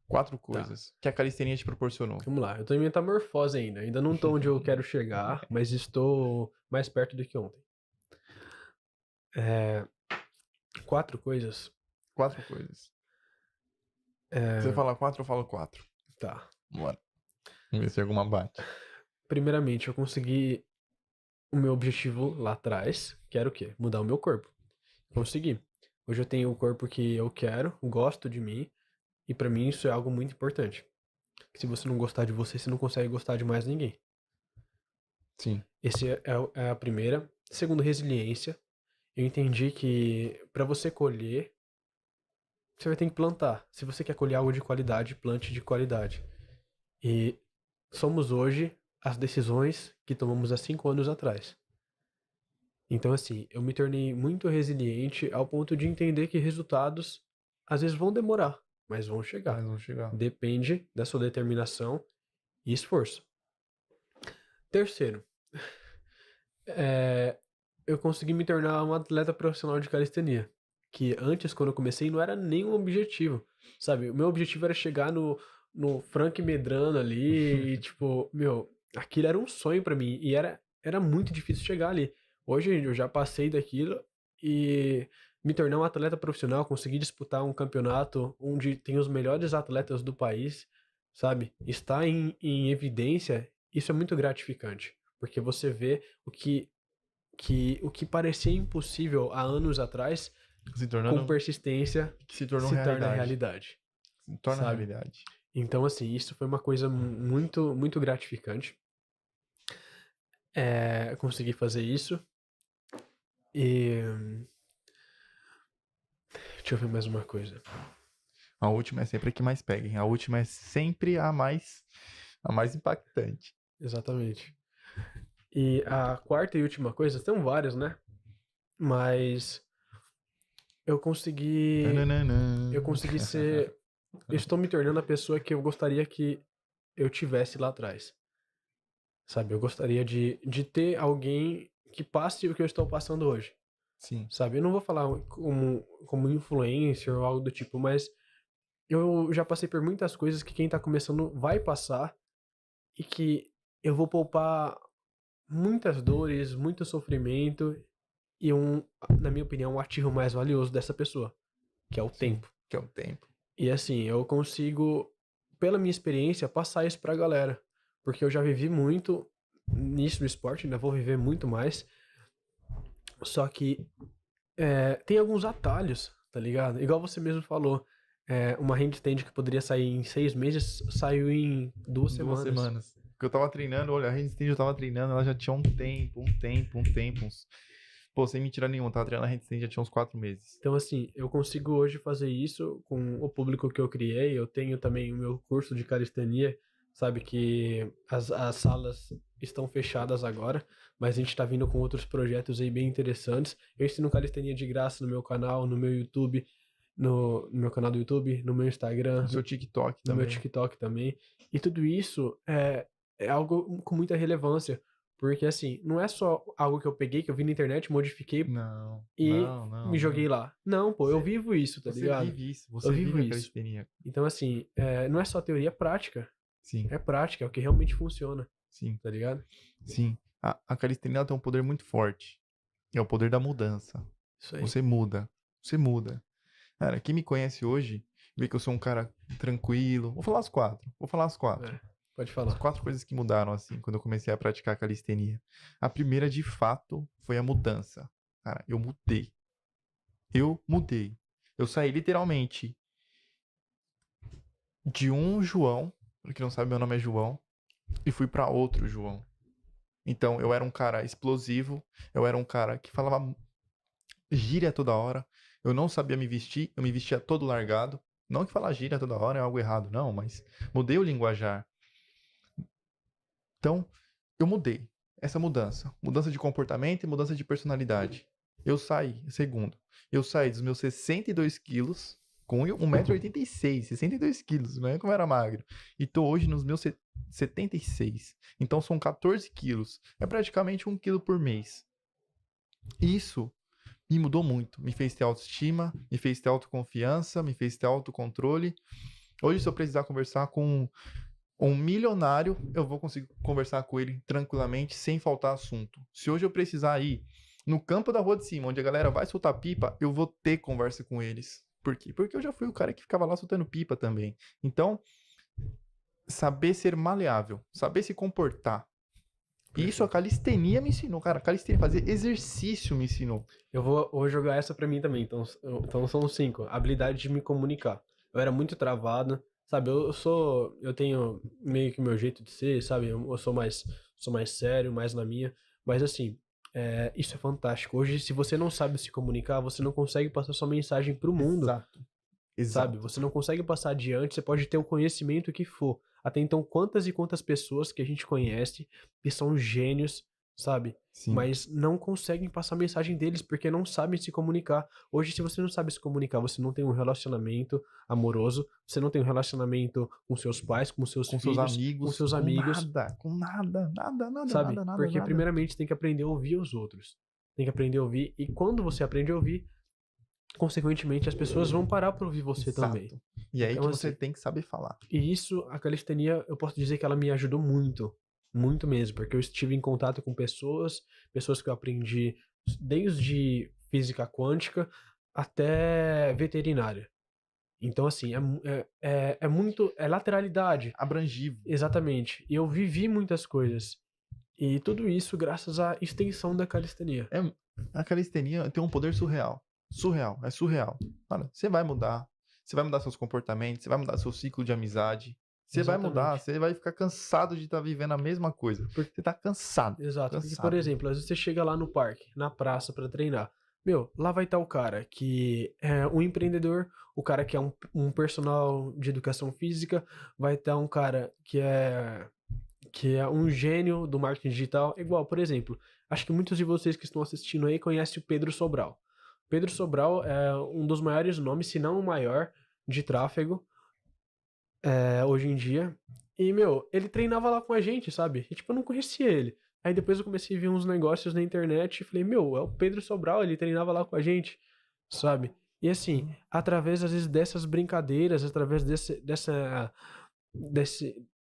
4 coisas que a calistenia te proporcionou. Vamos lá, eu tô em metamorfose ainda. Ainda não tô onde eu quero chegar, mas estou mais perto do que ontem. 4 coisas. 4 coisas. Você fala 4, eu falo 4. Tá. Bora. Vamos ver se alguma bate. Primeiramente, eu consegui o meu objetivo lá atrás, que era o quê? Mudar o meu corpo. Consegui. Hoje eu tenho o corpo que eu quero, gosto de mim, e pra mim isso é algo muito importante. Se você não gostar de você, você não consegue gostar de mais ninguém. Sim. Esse é a primeira. Segundo, resiliência. Eu entendi que pra você colher, você vai ter que plantar. Se você quer colher algo de qualidade, plante de qualidade. E somos hoje as decisões que tomamos há 5 anos atrás. Então, assim, eu me tornei muito resiliente ao ponto de entender que resultados às vezes vão demorar, mas vão chegar. Mas vamos chegar. Depende da sua determinação e esforço. Terceiro, eu consegui me tornar um atleta profissional de calistenia. Que antes, quando eu comecei, não era nenhum objetivo. Sabe? O meu objetivo era chegar no Frank Medrano ali e, tipo, meu, aquilo era um sonho pra mim. E era muito difícil chegar ali. Hoje eu já passei daquilo e me tornei um atleta profissional, consegui disputar um campeonato onde tem os melhores atletas do país, sabe? Estar em evidência, isso é muito gratificante. Porque você vê o que parecia impossível há anos atrás, Se com tornando... persistência, Que se tornou se torna realidade. realidade, Se torna sabe? realidade. Então, assim, isso foi uma coisa muito, muito gratificante. Consegui fazer isso. E... deixa eu ver mais uma coisa. A última é sempre a que mais pega, hein? A última é sempre a mais impactante. Exatamente. E a quarta e última coisa, tem várias, né? mas eu consegui ser, eu estou me tornando a pessoa que eu gostaria que eu tivesse lá atrás. Sabe, eu gostaria de ter alguém que passe o que eu estou passando hoje. Sim. Sabe, eu não vou falar como influencer ou algo do tipo, mas eu já passei por muitas coisas que quem tá começando vai passar e que eu vou poupar muitas dores, muito sofrimento e na minha opinião, um ativo mais valioso dessa pessoa, que é o Sim. tempo. Que é o tempo. E assim, eu consigo, pela minha experiência, passar isso pra galera. Porque eu já vivi muito nisso no esporte, ainda vou viver muito mais. Só que tem alguns atalhos, tá ligado? Igual você mesmo falou, uma handstand que poderia sair em 6 meses, saiu em 2 2 semanas. semanas. Porque eu tava treinando, olha, a handstand eu tava treinando, ela já tinha um tempo. Pô, sem mentira nenhuma, eu tava treinando a handstand já tinha uns 4 meses. Então, assim, eu consigo hoje fazer isso com o público que eu criei. Eu tenho também o meu curso de calistenia, sabe? Que as salas estão fechadas agora, mas a gente tá vindo com outros projetos aí bem interessantes. Eu ensino calistenia de graça no meu canal, no meu YouTube, no meu canal do YouTube, no meu Instagram, No seu TikTok no meu também. TikTok também. E tudo isso é algo com muita relevância. Porque, assim, não é só algo que eu peguei, que eu vi na internet, modifiquei Não, e não, não, me joguei não. lá. Não, pô, eu Você, vivo isso, tá você ligado? vive isso, Eu você vivo vive a isso. calistenia. Então, assim, não é só teoria, é prática. Sim, É prática, é o que realmente funciona, sim, tá ligado? sim. A calistenia ela tem um poder muito forte. É o poder da mudança. Isso aí. Você muda. Você muda. Cara, quem me conhece hoje, vê que eu sou um cara tranquilo. Vou falar as 4. Vou falar as 4. Pode As falar. 4 coisas que mudaram, assim, quando eu comecei a praticar calistenia. A primeira, de fato, foi a mudança. Cara, eu mudei. Eu mudei. Eu saí literalmente de um João, pra quem não sabe, meu nome é João, e fui pra outro João. Então, eu era um cara explosivo, eu era um cara que falava gíria toda hora, eu não sabia me vestir, eu me vestia todo largado. Não que falar gíria toda hora é algo errado, não, mas mudei o linguajar. Então, eu mudei. Essa mudança de comportamento e mudança de personalidade. Eu saí, segundo, eu saí dos meus 62 quilos, com 1,86 m, 62 quilos, não é como eu era magro. E tô hoje nos meus 76. Então são 14 quilos. É praticamente 1 quilo por mês. Isso me mudou muito. Me fez ter autoestima, me fez ter autoconfiança, me fez ter autocontrole. Hoje, se eu precisar conversar com um milionário, eu vou conseguir conversar com ele tranquilamente, sem faltar assunto. Se hoje eu precisar ir no campo da rua de cima, onde a galera vai soltar pipa, eu vou ter conversa com eles. Por quê? Porque eu já fui o cara que ficava lá soltando pipa também. Então, saber ser maleável, saber se comportar. E isso a calistenia me ensinou, cara. A calistenia, fazer exercício me ensinou. Eu vou jogar essa pra mim também. Então são 5. Habilidade de me comunicar. Eu era muito travado, sabe? Eu tenho meio que meu jeito de ser, sabe? Eu sou mais sério, mais na minha. Mas assim, isso é fantástico. Hoje, se você não sabe se comunicar, você não consegue passar sua mensagem pro mundo. Exato. Sabe? Exato. Você não consegue passar adiante, você pode ter o conhecimento que for. Até então, quantas e quantas pessoas que a gente conhece que são gênios, sabe? Sim. Mas não conseguem passar a mensagem deles porque não sabem se comunicar. Hoje, se você não sabe se comunicar, você não tem um relacionamento amoroso, você não tem um relacionamento com seus pais, com seus Com filhos, seus amigos. com seus amigos. Com nada. Sabe? Porque primeiramente tem que aprender a ouvir os outros. Tem que aprender a ouvir. E quando você aprende a ouvir, consequentemente, as pessoas vão parar para ouvir você Exato. também. E é aí Então, que você assim, tem que saber falar. E isso, a calistenia, eu posso dizer que ela me ajudou muito. Muito mesmo. Porque eu estive em contato com pessoas que eu aprendi desde física quântica até veterinária. Então, assim, é muito. É lateralidade. Abrangivo. Exatamente. E eu vivi muitas coisas. E tudo isso graças à extensão da calistenia. A calistenia tem um poder surreal. Surreal, é surreal. Olha, você vai mudar seus comportamentos, você vai mudar seu ciclo de amizade. Você vai mudar, você vai ficar cansado de estar vivendo a mesma coisa. Porque você tá cansado. Exato. Cansado. Porque, por exemplo, às vezes você chega lá no parque, na praça pra treinar. Meu, lá vai estar o cara que é um empreendedor, o cara que é um personal de educação física, vai estar um cara que é um gênio do marketing digital. Igual, por exemplo, Acho que muitos de vocês que estão assistindo aí conhecem o Pedro Sobral. Pedro Sobral é um dos maiores nomes, se não o maior, de tráfego hoje em dia. E, meu, ele treinava lá com a gente, sabe? E, tipo, eu não conhecia ele. Aí depois eu comecei a ver uns negócios na internet e falei, meu, é o Pedro Sobral, ele treinava lá com a gente, sabe? E assim, através, às vezes, dessas brincadeiras, através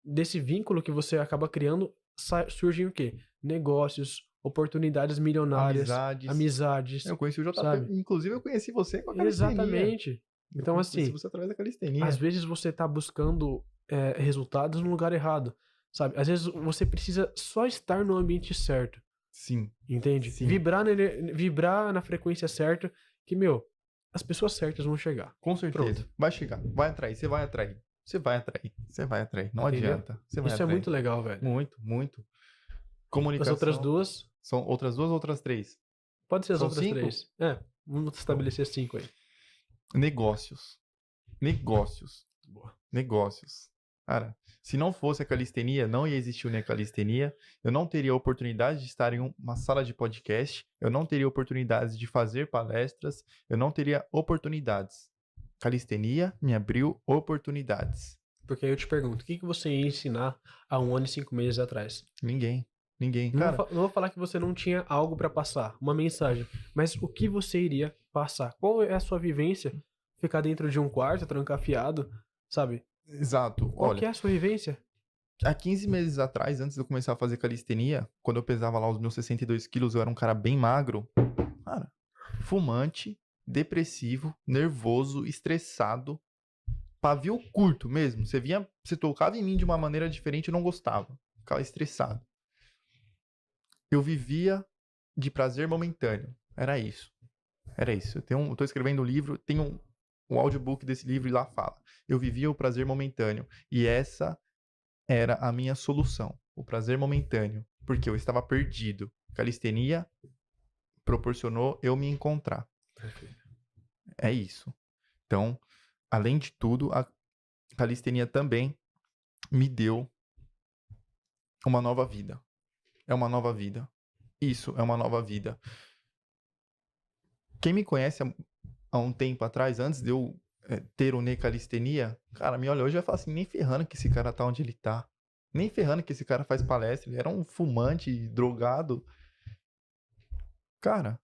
desse vínculo que você acaba criando, surgem o quê? Negócios, oportunidades milionárias, Amizades. amizades, Eu conheci o JP, sabe? inclusive eu conheci você com a calistenia. Exatamente. Eu Então, conheci assim, você através da às calistenia. vezes você tá buscando resultados no lugar errado, sabe? Às vezes você precisa só estar no ambiente certo, Sim, entende? sim. Vibrar na frequência certa, que, meu, as pessoas certas vão chegar. Com certeza. Pronto. Vai chegar. Vai atrair. Você vai atrair. Você vai atrair. Você vai atrair. Não Entendeu? adianta. Você vai Isso é atrair. muito legal, velho. Muito, muito. As outras Comunicação. duas, São outras duas ou outras três? pode ser as São outras 5? três. Vamos estabelecer 5 aí. Negócios. Negócios. Boa. Negócios. Cara, se não fosse a calistenia, não ia existir a calistenia. Eu não teria a oportunidade de estar em uma sala de podcast. Eu não teria oportunidade de fazer palestras. Eu não teria oportunidades. Calistenia me abriu oportunidades. Porque aí eu te pergunto, o que você ia ensinar há 1 ano e 5 meses atrás? Ninguém. Ninguém. Não, Cara, não vou falar que você não tinha algo pra passar, uma mensagem, mas o que você iria passar? Qual é a sua vivência? Ficar dentro de um quarto, trancafiado, sabe? exato. Qual que Olha, é a sua vivência? há 15 meses atrás, antes de eu começar a fazer calistenia, quando eu pesava lá os meus 62 quilos, eu era um cara bem magro. Cara, fumante, depressivo, nervoso, estressado, pavio curto mesmo. Você tocava em mim de uma maneira diferente, eu não gostava. Ficava estressado. Eu vivia de prazer momentâneo. Era isso. Era isso. Eu tô escrevendo um livro, tem um audiobook desse livro e lá fala. Eu vivia o prazer momentâneo. E essa era a minha solução. O prazer momentâneo. Porque eu estava perdido. Calistenia proporcionou eu me encontrar. Perfeito. É isso. Então, além de tudo, a calistenia também me deu uma nova vida. É uma nova vida. Isso é uma nova vida. Quem me conhece há um tempo atrás, antes de eu ter o calistenia, cara, me olha hoje e vai falar assim, nem ferrando que esse cara tá onde ele tá. Nem ferrando que esse cara faz palestra. Ele era um fumante, drogado. Cara,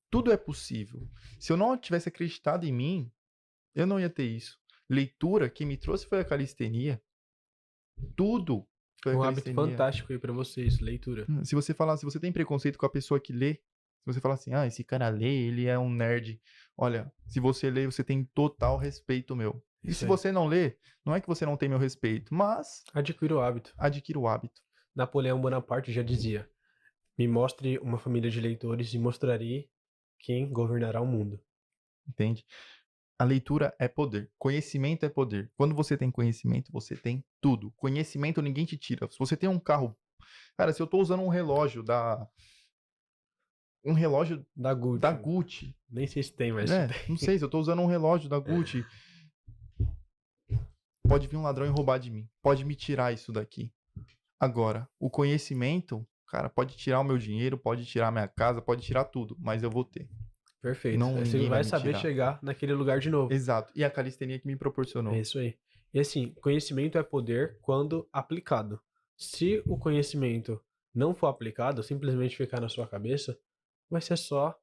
tudo é possível. Se eu não tivesse acreditado em mim, eu não ia ter isso. Leitura, quem me trouxe foi a calistenia. Tudo foi a Um hábito calistenia. fantástico aí pra vocês, leitura. Se você tem preconceito com a pessoa que lê, se você falar assim, esse cara lê, ele é um nerd. Olha, se você lê, você tem total respeito meu. E Isso se aí. você não lê, não é que você não tem meu respeito, mas Adquira o hábito. adquira o hábito. Napoleão Bonaparte já dizia: me mostre uma família de leitores e mostrarei quem governará o mundo. Entende? A leitura é poder. Conhecimento é poder. Quando você tem conhecimento, você tem tudo. Conhecimento ninguém te tira. Se você tem um carro... Cara, se eu tô usando um relógio Da Gucci. da Gucci. Nem sei se tem, mas Não sei, se eu tô usando um relógio da Gucci, pode vir um ladrão e roubar de mim. Pode me tirar isso daqui. Agora, o conhecimento, cara, pode tirar o meu dinheiro, pode tirar a minha casa, pode tirar tudo, mas eu vou ter. Perfeito. Não, Você ninguém vai me saber tirar. chegar naquele lugar de novo. Exato. E a calistenia que me proporcionou. É isso aí. E assim, conhecimento é poder quando aplicado. Se o conhecimento não for aplicado, simplesmente ficar na sua cabeça, vai ser só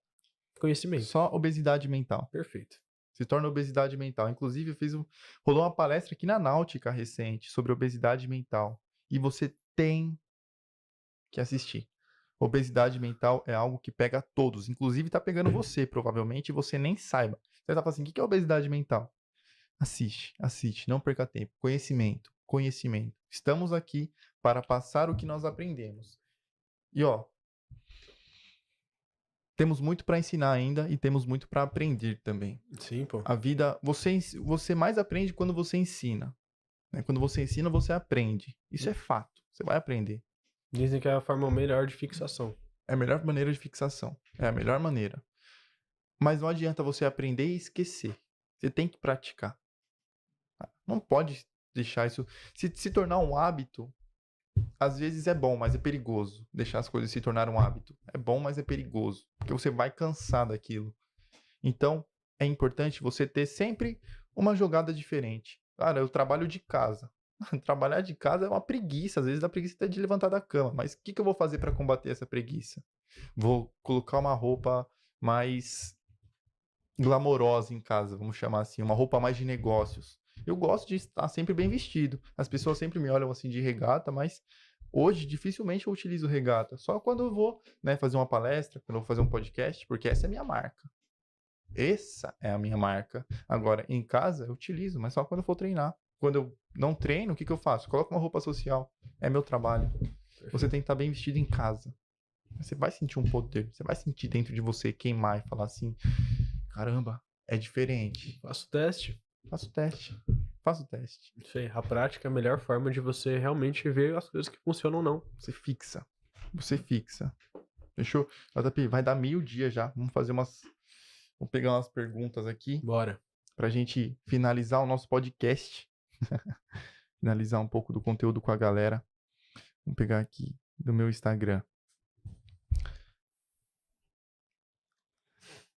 conhecimento. Só obesidade mental. Perfeito. Se torna obesidade mental. Inclusive, rolou uma palestra aqui na Náutica recente sobre obesidade mental. E você tem que assistir. Obesidade mental é algo que pega todos. Inclusive, tá pegando você, provavelmente, e você nem saiba. Você tá falando assim, o que é obesidade mental? Assiste, não perca tempo. Conhecimento, conhecimento. Estamos aqui para passar o que nós aprendemos. E temos muito para ensinar ainda e temos muito para aprender também. Sim, pô. A vida, você mais aprende quando você ensina. Né? Quando você ensina, você aprende. Isso é fato. Você vai aprender. Dizem que é a forma melhor de fixação. É a melhor maneira de fixação. É a melhor maneira. Mas não adianta você aprender e esquecer. Você tem que praticar. Não pode deixar isso se tornar um hábito. às vezes é bom, mas é perigoso deixar as coisas se tornar um hábito. É bom, mas é perigoso, porque você vai cansar daquilo. Então, é importante você ter sempre uma jogada diferente. Cara, eu trabalho de casa. Trabalhar de casa é uma preguiça, às vezes dá preguiça até de levantar da cama. Mas o que eu vou fazer para combater essa preguiça? Vou colocar uma roupa mais glamourosa em casa, vamos chamar assim, uma roupa mais de negócios. Eu gosto de estar sempre bem vestido. As pessoas sempre me olham assim de regata, mas hoje dificilmente eu utilizo regata. Só quando eu vou, né, fazer uma palestra, quando eu vou fazer um podcast, porque essa é a minha marca. Essa é a minha marca. Agora, em casa eu utilizo, mas só quando eu for treinar. Quando eu não treino, o que eu faço? Coloco uma roupa social. É meu trabalho. Você tem que estar bem vestido em casa. Você vai sentir um poder. Você vai sentir dentro de você queimar e falar assim: caramba, é diferente. Faço teste. Faça o teste. Faça o teste. Isso aí. A prática é a melhor forma de você realmente ver as coisas que funcionam ou não. Você fixa. Você fixa. Fechou? JP, vai dar 1000 dias já. Vamos fazer umas. Vou pegar umas perguntas aqui Bora. pra gente finalizar o nosso podcast. Finalizar um pouco do conteúdo com a galera. Vamos pegar aqui do meu Instagram.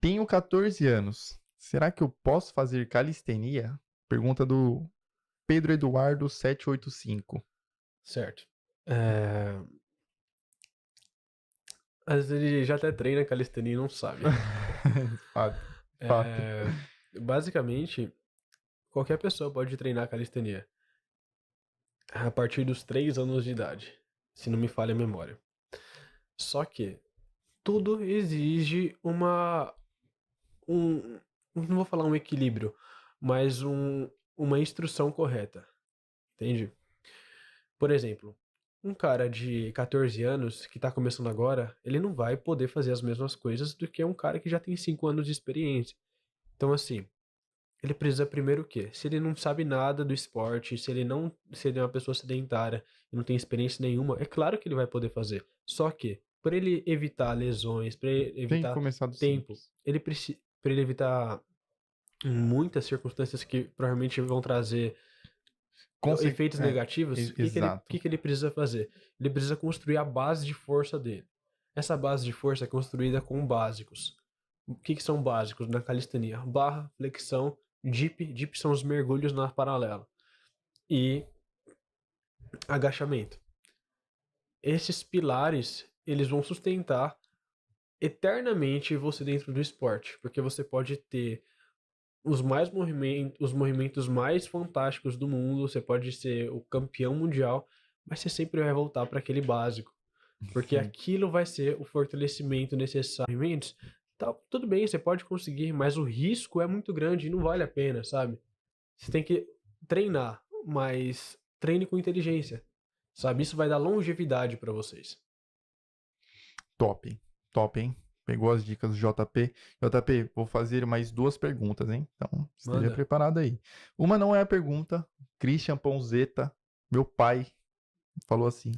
Tenho 14 anos. Será que eu posso fazer calistenia? Pergunta do Pedro Eduardo 785. Certo. Às vezes ele já até treina calistenia e não sabe. Fato. Fato. Basicamente, qualquer pessoa pode treinar calistenia a partir dos 3 anos de idade, se não me falha a memória. Só que tudo exige não vou falar um equilíbrio, mas uma instrução correta, entende? Por exemplo, um cara de 14 anos que tá começando agora, ele não vai poder fazer as mesmas coisas do que um cara que já tem 5 anos de experiência. Então, assim, ele precisa primeiro o quê? Se ele não sabe nada do esporte, se ele é uma pessoa sedentária e não tem experiência nenhuma, é claro que ele vai poder fazer. Só que, para ele evitar lesões, para ele Tem que evitar começar do tempo, simples. para ele evitar muitas circunstâncias que provavelmente vão trazer efeitos negativos, o Exato. que ele precisa fazer? Ele precisa construir a base de força dele. Essa base de força é construída com básicos. O que são básicos na calistenia? Barra, flexão, dip. Dip são os mergulhos na paralela. E agachamento. Esses pilares, eles vão sustentar eternamente você dentro do esporte. Porque você pode ter os movimentos mais fantásticos do mundo, você pode ser o campeão mundial, mas você sempre vai voltar para aquele básico. Porque aquilo vai ser o fortalecimento necessário. Tá, tudo bem, você pode conseguir, mas o risco é muito grande e não vale a pena, sabe? Você tem que treinar, mas treine com inteligência, sabe? Isso vai dar longevidade para vocês. Top. Top, hein? Pegou as dicas do JP. JP, vou fazer mais 2 perguntas, hein? Então, esteja Manda. preparado aí. Uma não é a pergunta. Christian Ponzetta, meu pai, falou assim: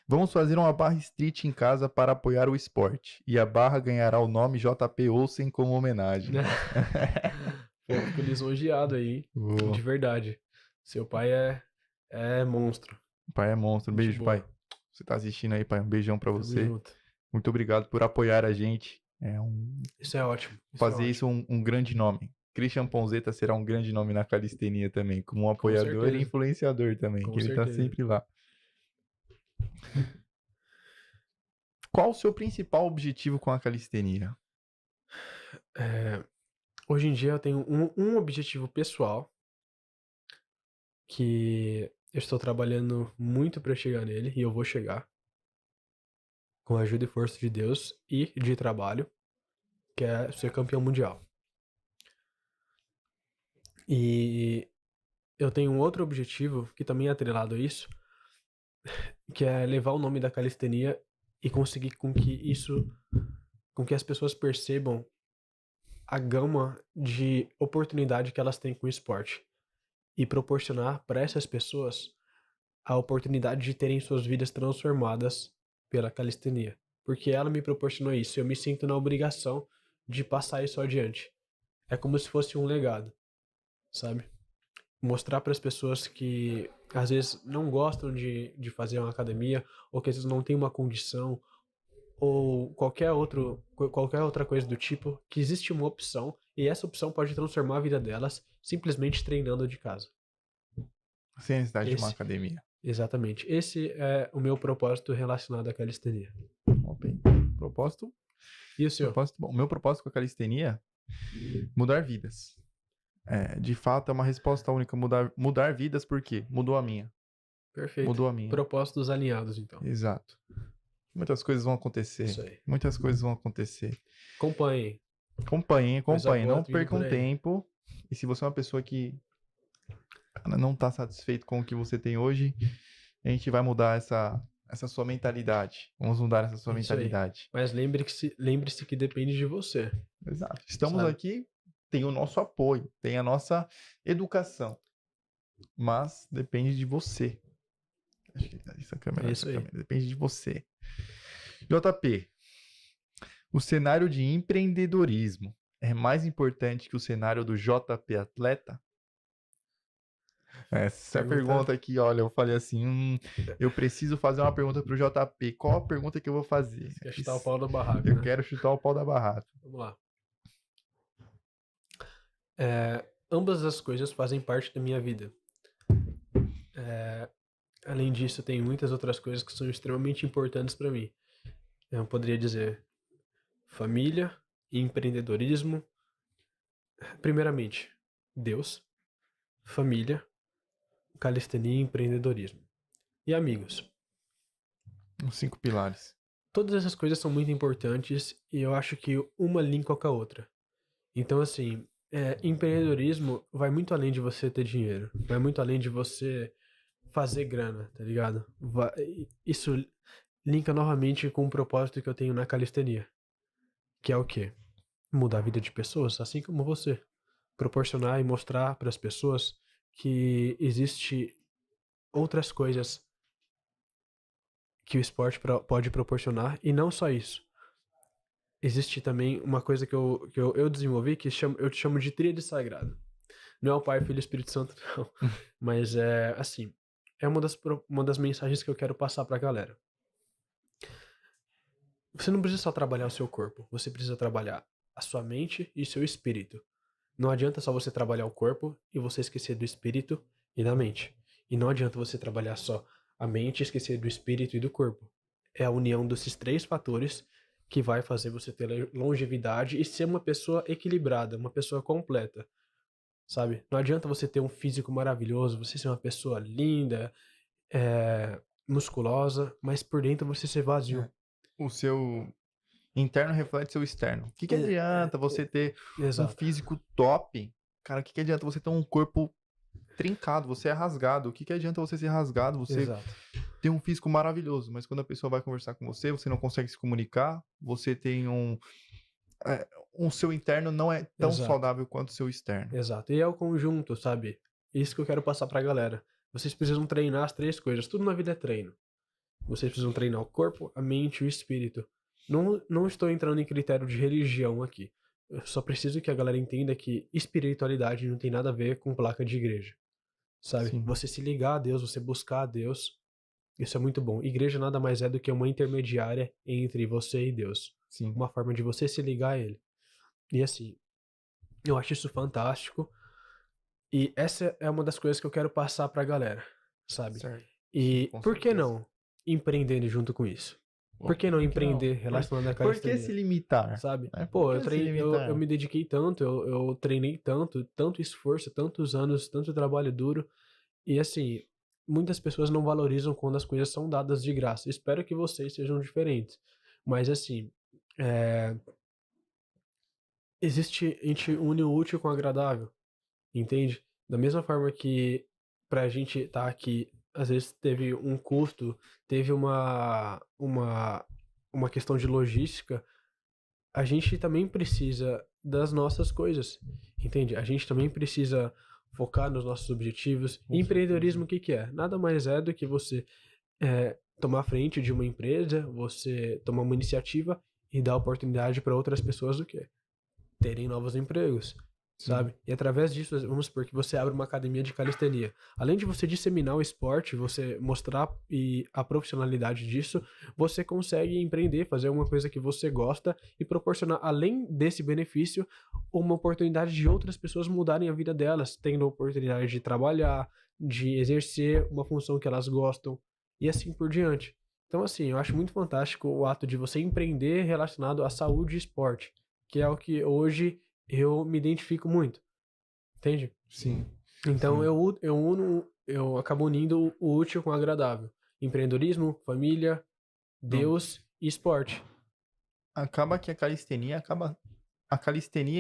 vamos fazer uma barra street em casa para apoiar o esporte. E a barra ganhará o nome JP Olsen como homenagem. Pô, fico lisonjeado aí, Boa. de verdade. Seu pai é monstro. O pai é monstro. Um Gente beijo, boa. pai. Você tá assistindo aí, pai. Um beijão pra Tamo você. junto. Muito obrigado por apoiar a gente. Isso é ótimo. Fazer isso um grande nome. Christian Ponzetta será um grande nome na calistenia também, como um apoiador e certeza. influenciador também, Com que ele tá certeza. sempre lá. Qual o seu principal objetivo com a calistenia? Hoje em dia eu tenho um objetivo pessoal que eu estou trabalhando muito para chegar nele e eu vou chegar com a ajuda e força de Deus e de trabalho, que é ser campeão mundial. E eu tenho um outro objetivo que também é atrelado a isso, que é levar o nome da calistenia e conseguir com que as pessoas percebam a gama de oportunidade que elas têm com o esporte e proporcionar para essas pessoas a oportunidade de terem suas vidas transformadas pela calistenia. Porque ela me proporcionou isso, eu me sinto na obrigação de passar isso adiante. É como se fosse um legado, sabe? Mostrar para as pessoas que às vezes não gostam de fazer uma academia, ou que às vezes não tem uma condição, ou qualquer outra coisa do tipo, que existe uma opção, e essa opção pode transformar a vida delas simplesmente treinando de casa. Sem necessidade de uma Esse, academia. exatamente. Esse é o meu propósito relacionado à calistenia. Bem, propósito, E o seu? propósito bom. O meu propósito com a calistenia, mudar vidas. De fato, é uma resposta única, mudar vidas, porque mudou a minha. Perfeito. Mudou a minha. Propósitos alinhados, então. Exato. Muitas coisas vão acontecer. Isso aí. Muitas coisas vão acontecer. Acompanhem. Acompanhem. Coisa boa Não vindo percam por aí. tempo. E se você é uma pessoa que não está satisfeito com o que você tem hoje, a gente vai mudar essa sua mentalidade. Vamos mudar essa sua Isso aí. mentalidade. Mas lembre-se que depende de você. Exato. Estamos Sabe? aqui, tem o nosso apoio, tem a nossa educação. Mas depende de você. Acho que essa câmera, É isso aí. depende de você. JP, o cenário de empreendedorismo é mais importante que o cenário do JP atleta? Essa pergunta aqui, olha, eu falei assim, eu preciso fazer uma pergunta pro JP. Qual a pergunta que eu vou fazer? Você quer chutar o pau da barraca, Eu né? quero chutar o pau da barraca. Vamos lá. Ambas as coisas fazem parte da minha vida. Além disso, tem muitas outras coisas que são extremamente importantes para mim. Eu poderia dizer família, empreendedorismo. Primeiramente, Deus, família, calistenia e empreendedorismo. E amigos. Os 5 pilares. Todas essas coisas são muito importantes e eu acho que uma linka com a outra. Então, assim, empreendedorismo vai muito além de você ter dinheiro. Vai muito além de você fazer grana, tá ligado? Isso linka novamente com o propósito que eu tenho na calistenia. Que é o quê? Mudar a vida de pessoas, assim como você. Proporcionar e mostrar para as pessoas que existe outras coisas que o esporte pode proporcionar, e não só isso. Existe também uma coisa que eu desenvolvi que eu te chamo de tríade sagrada. Não é o Pai, Filho e Espírito Santo, não. Mas é uma das mensagens que eu quero passar pra galera. Você não precisa só trabalhar o seu corpo, você precisa trabalhar a sua mente e seu espírito. Não adianta só você trabalhar o corpo e você esquecer do espírito e da mente. E não adianta você trabalhar só a mente e esquecer do espírito e do corpo. É a união desses 3 fatores que vai fazer você ter longevidade e ser uma pessoa equilibrada, uma pessoa completa, sabe? Não adianta você ter um físico maravilhoso, você ser uma pessoa linda, musculosa, mas por dentro você ser vazio. O seu interno reflete seu externo. O que adianta você ter um físico top? Cara, o que adianta você ter um corpo trincado, você é rasgado? O que adianta você ser rasgado, você ter um físico maravilhoso, mas quando a pessoa vai conversar com você, você não consegue se comunicar, você tem o seu interno não é tão saudável quanto o seu externo. Exato. E é o conjunto, sabe? Isso que eu quero passar pra galera. Vocês precisam treinar as 3 coisas. Tudo na vida é treino. Vocês precisam treinar o corpo, a mente e o espírito. Não estou entrando em critério de religião aqui. Eu só preciso que a galera entenda que espiritualidade não tem nada a ver com placa de igreja. Sabe? Sim. Você se ligar a Deus, você buscar a Deus, isso é muito bom. Igreja nada mais é do que uma intermediária entre você e Deus. Sim. Uma forma de você se ligar a Ele. E assim, eu acho isso fantástico. E essa é uma das coisas que eu quero passar pra galera, sabe? Certo. E Sim, por que não empreendendo junto com isso? Por que não empreender relacionado à calistenia? Por que se limitar? Sabe? Pô, eu me dediquei tanto, eu treinei tanto esforço, tantos anos, tanto trabalho duro. E assim, muitas pessoas não valorizam quando as coisas são dadas de graça. Espero que vocês sejam diferentes. Mas assim, a gente une o útil com o agradável, entende? Da mesma forma que pra gente estar aqui, às vezes teve um custo, teve uma questão de logística, a gente também precisa das nossas coisas, entende? A gente também precisa focar nos nossos objetivos. E empreendedorismo, o que é? Nada mais é do que você tomar frente de uma empresa, você tomar uma iniciativa e dar oportunidade para outras pessoas do que terem novos empregos. sabe? E através disso, vamos supor que você abre uma academia de calistenia. Além de você disseminar o esporte, você mostrar a profissionalidade disso, você consegue empreender, fazer alguma coisa que você gosta e proporcionar, além desse benefício, uma oportunidade de outras pessoas mudarem a vida delas, tendo a oportunidade de trabalhar, de exercer uma função que elas gostam e assim por diante. Então, assim, eu acho muito fantástico o ato de você empreender relacionado à saúde e esporte, que é o que hoje eu me identifico muito, entende? Sim. Então Sim. eu acabo unindo o útil com o agradável. Empreendedorismo, família, Não. Deus e esporte. Acaba que a calistenia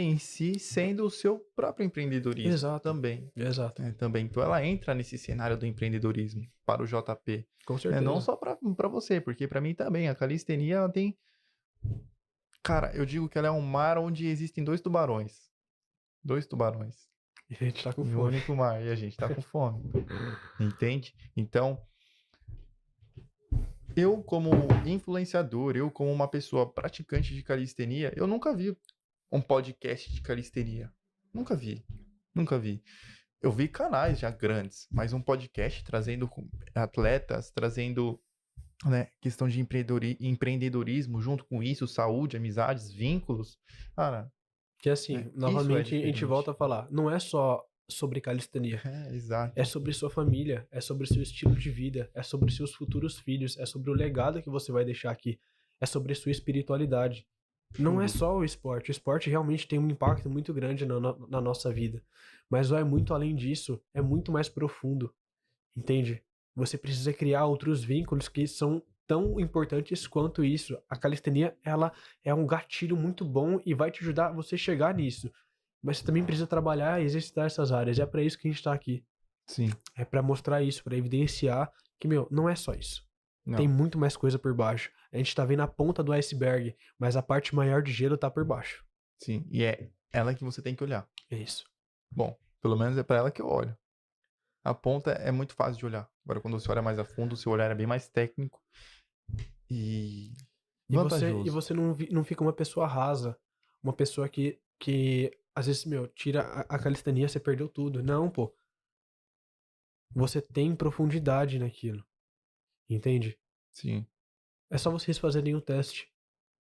em si sendo o seu próprio empreendedorismo Exato, também. exato. Também. Então ela entra nesse cenário do empreendedorismo para o JP. Com Não certeza. só para você, porque para mim também. A calistenia ela tem. Cara, eu digo que ela é um mar onde existem dois tubarões. Dois tubarões. E a gente tá com Em um fome. único mar. E a gente tá com fome. Entende? Então, eu como influenciador, eu como uma pessoa praticante de calistenia, eu nunca vi um podcast de calistenia. Nunca vi. Nunca vi. Eu vi canais já grandes, mas um podcast trazendo atletas, trazendo, né, questão de empreendedorismo, junto com isso, saúde, amizades, vínculos. Cara, Que assim, isso é novamente a gente diferente. volta a falar, não é só sobre calistenia. É Exato. sobre sua família, é sobre seu estilo de vida, é sobre seus futuros filhos, é sobre o legado que você vai deixar aqui, é sobre sua espiritualidade. Não é Tudo. só o esporte realmente tem um impacto muito grande na nossa vida, mas vai muito além disso, é muito mais profundo, entende? Você precisa criar outros vínculos que são tão importantes quanto isso. A calistenia, ela é um gatilho muito bom e vai te ajudar a você chegar nisso, mas você também precisa trabalhar e exercitar essas áreas, é para isso que a gente está aqui. Sim. É pra mostrar isso, pra evidenciar que, meu, não é só isso. Tem Não. muito mais coisa por baixo. A gente tá vendo a ponta do iceberg, mas a parte maior de gelo tá por baixo. Sim. E é ela que você tem que olhar. É isso. Bom, pelo menos é para ela que eu olho. A ponta é muito fácil de olhar. Agora, quando você olha mais a fundo, o seu olhar é bem mais técnico e E vantajoso. você não fica uma pessoa rasa. Uma pessoa que às vezes, meu, tira a calistenia, você perdeu tudo. Não, pô. Você tem profundidade naquilo. Entende? Sim. É só vocês fazerem o teste.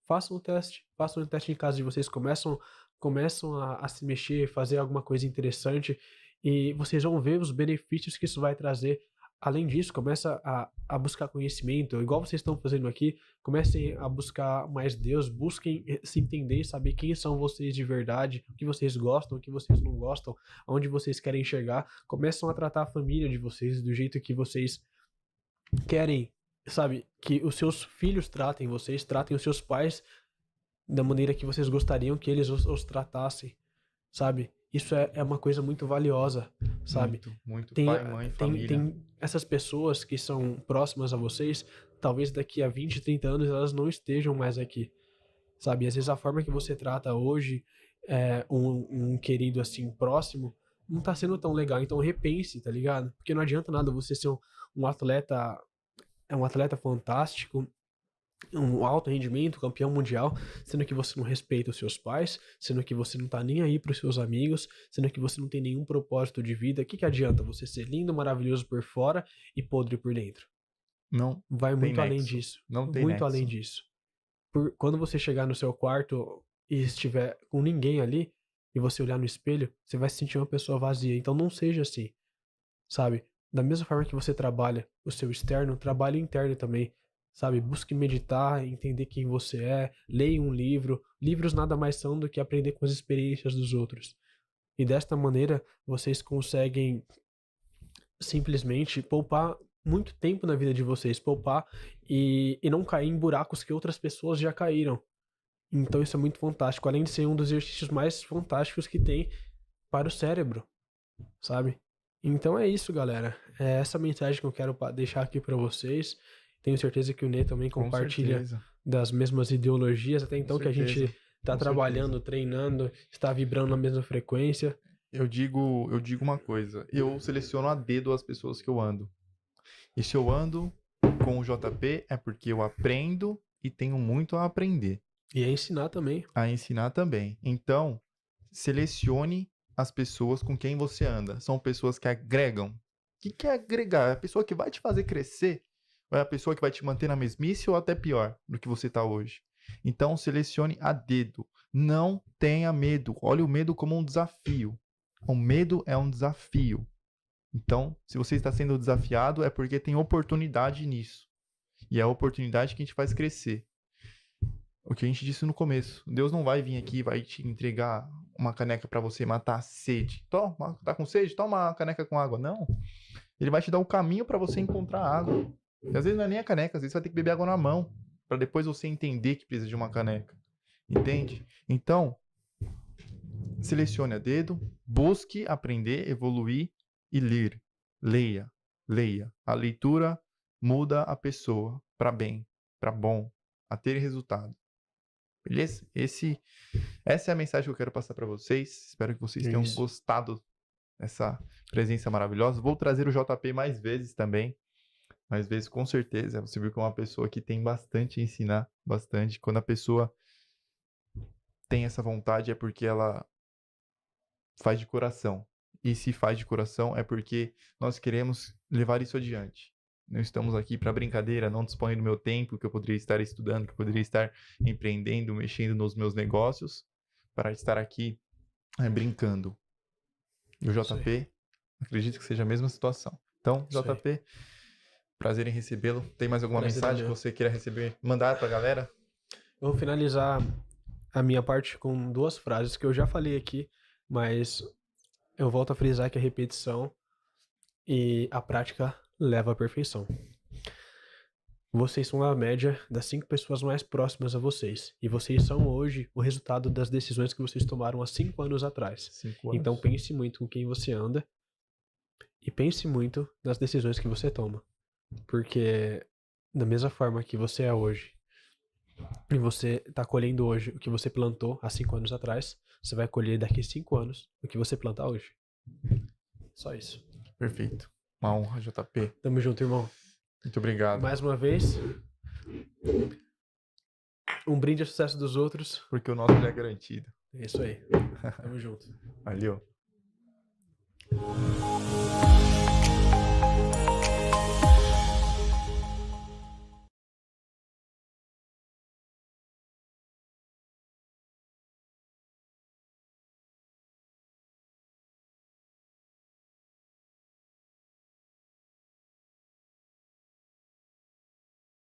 Façam um teste em casa de vocês, começam a se mexer, fazer alguma coisa interessante e vocês vão ver os benefícios que isso vai trazer. Além disso, começa a buscar conhecimento, igual vocês estão fazendo aqui, comecem a buscar mais Deus, busquem se entender e saber quem são vocês de verdade, o que vocês gostam, o que vocês não gostam, aonde vocês querem chegar, começam a tratar a família de vocês do jeito que vocês querem, sabe, que os seus filhos tratem vocês, tratem os seus pais da maneira que vocês gostariam que eles os tratassem, sabe? Isso é uma coisa muito valiosa, sabe? Muito, muito. Tem, Pai, mãe, família. tem essas pessoas que são próximas a vocês, talvez daqui a 20, 30 anos elas não estejam mais aqui, sabe? Às vezes a forma que você trata hoje um querido assim próximo não tá sendo tão legal, então repense, tá ligado? Porque não adianta nada você ser um atleta, um atleta fantástico, um alto rendimento, campeão mundial, sendo que você não respeita os seus pais, sendo que você não tá nem aí pros seus amigos, sendo que você não tem nenhum propósito de vida. O que que adianta você ser lindo, maravilhoso por fora e podre por dentro? Não Vai tem muito além nexo. disso. Não tem Muito além nexo. disso. Quando você chegar no seu quarto e estiver com ninguém ali, e você olhar no espelho, você vai se sentir uma pessoa vazia. Então não seja assim, sabe? Da mesma forma que você trabalha o seu externo, trabalhe o interno também, sabe? Busque meditar, entender quem você é, leia um livro. Livros nada mais são do que aprender com as experiências dos outros. E desta maneira, vocês conseguem simplesmente poupar muito tempo na vida de vocês, poupar e não cair em buracos que outras pessoas já caíram. Então isso é muito fantástico, além de ser um dos exercícios mais fantásticos que tem para o cérebro, sabe? Então é isso, galera. É essa mensagem que eu quero deixar aqui para vocês. Tenho certeza que o Ney também Com compartilha certeza. das mesmas ideologias, até Com então que a certeza. gente está Com trabalhando, certeza. treinando, está vibrando na mesma frequência. Eu digo uma coisa. Eu seleciono a dedo as pessoas que eu ando. E se eu ando com o JP é porque eu aprendo e tenho muito a aprender. E é ensinar também. A ensinar também. Então, selecione as pessoas com quem você anda. São pessoas que agregam. O que é agregar? É a pessoa que vai te fazer crescer? Ou é a pessoa que vai te manter na mesmice ou até pior do que você está hoje? Então, selecione a dedo. Não tenha medo. Olhe o medo como um desafio. O medo é um desafio. Então, se você está sendo desafiado, é porque tem oportunidade nisso. E é a oportunidade que a gente faz crescer. O que a gente disse no começo. Deus não vai vir aqui e vai te entregar uma caneca para você matar a sede. Toma, tá com sede? Toma uma caneca com água. Não. Ele vai te dar o caminho para você encontrar água. E às vezes não é nem a caneca, às vezes você vai ter que beber água na mão. Para depois você entender que precisa de uma caneca. Entende? Então, selecione a dedo, busque aprender, evoluir e ler. Leia, leia. A leitura muda a pessoa para bem, para bom, a ter resultado. Beleza? Essa é a mensagem que eu quero passar para vocês. Espero que vocês tenham gostado dessa presença maravilhosa. Vou trazer o JP mais vezes também. Mais vezes, com certeza. Você viu que é uma pessoa que tem bastante a ensinar, bastante. Quando a pessoa tem essa vontade é porque ela faz de coração. E se faz de coração é porque nós queremos levar isso adiante. Não estamos aqui para brincadeira, não disponho do meu tempo, que eu poderia estar estudando, que eu poderia estar empreendendo, mexendo nos meus negócios, para estar aqui brincando. E o JP, acredito que seja a mesma situação. Então, JP, prazer em recebê-lo. Tem mais alguma mensagem que você queira receber, mandar para a galera? Eu vou finalizar a minha parte com 2 frases que eu já falei aqui, mas eu volto a frisar que a repetição e a prática leva à perfeição. Vocês são a média das 5 pessoas mais próximas a vocês. E vocês são hoje o resultado das decisões que vocês tomaram há 5 anos atrás. 5 anos. Então pense muito com quem você anda e pense muito nas decisões que você toma. Porque da mesma forma que você é hoje e você está colhendo hoje o que você plantou há 5 anos atrás, você vai colher daqui 5 anos o que você plantar hoje. Só isso. Perfeito. Uma honra, JP. Tamo junto, irmão. Muito obrigado. Mais uma vez, um brinde ao sucesso dos outros. Porque o nosso já é garantido. É isso aí. Tamo junto. Valeu.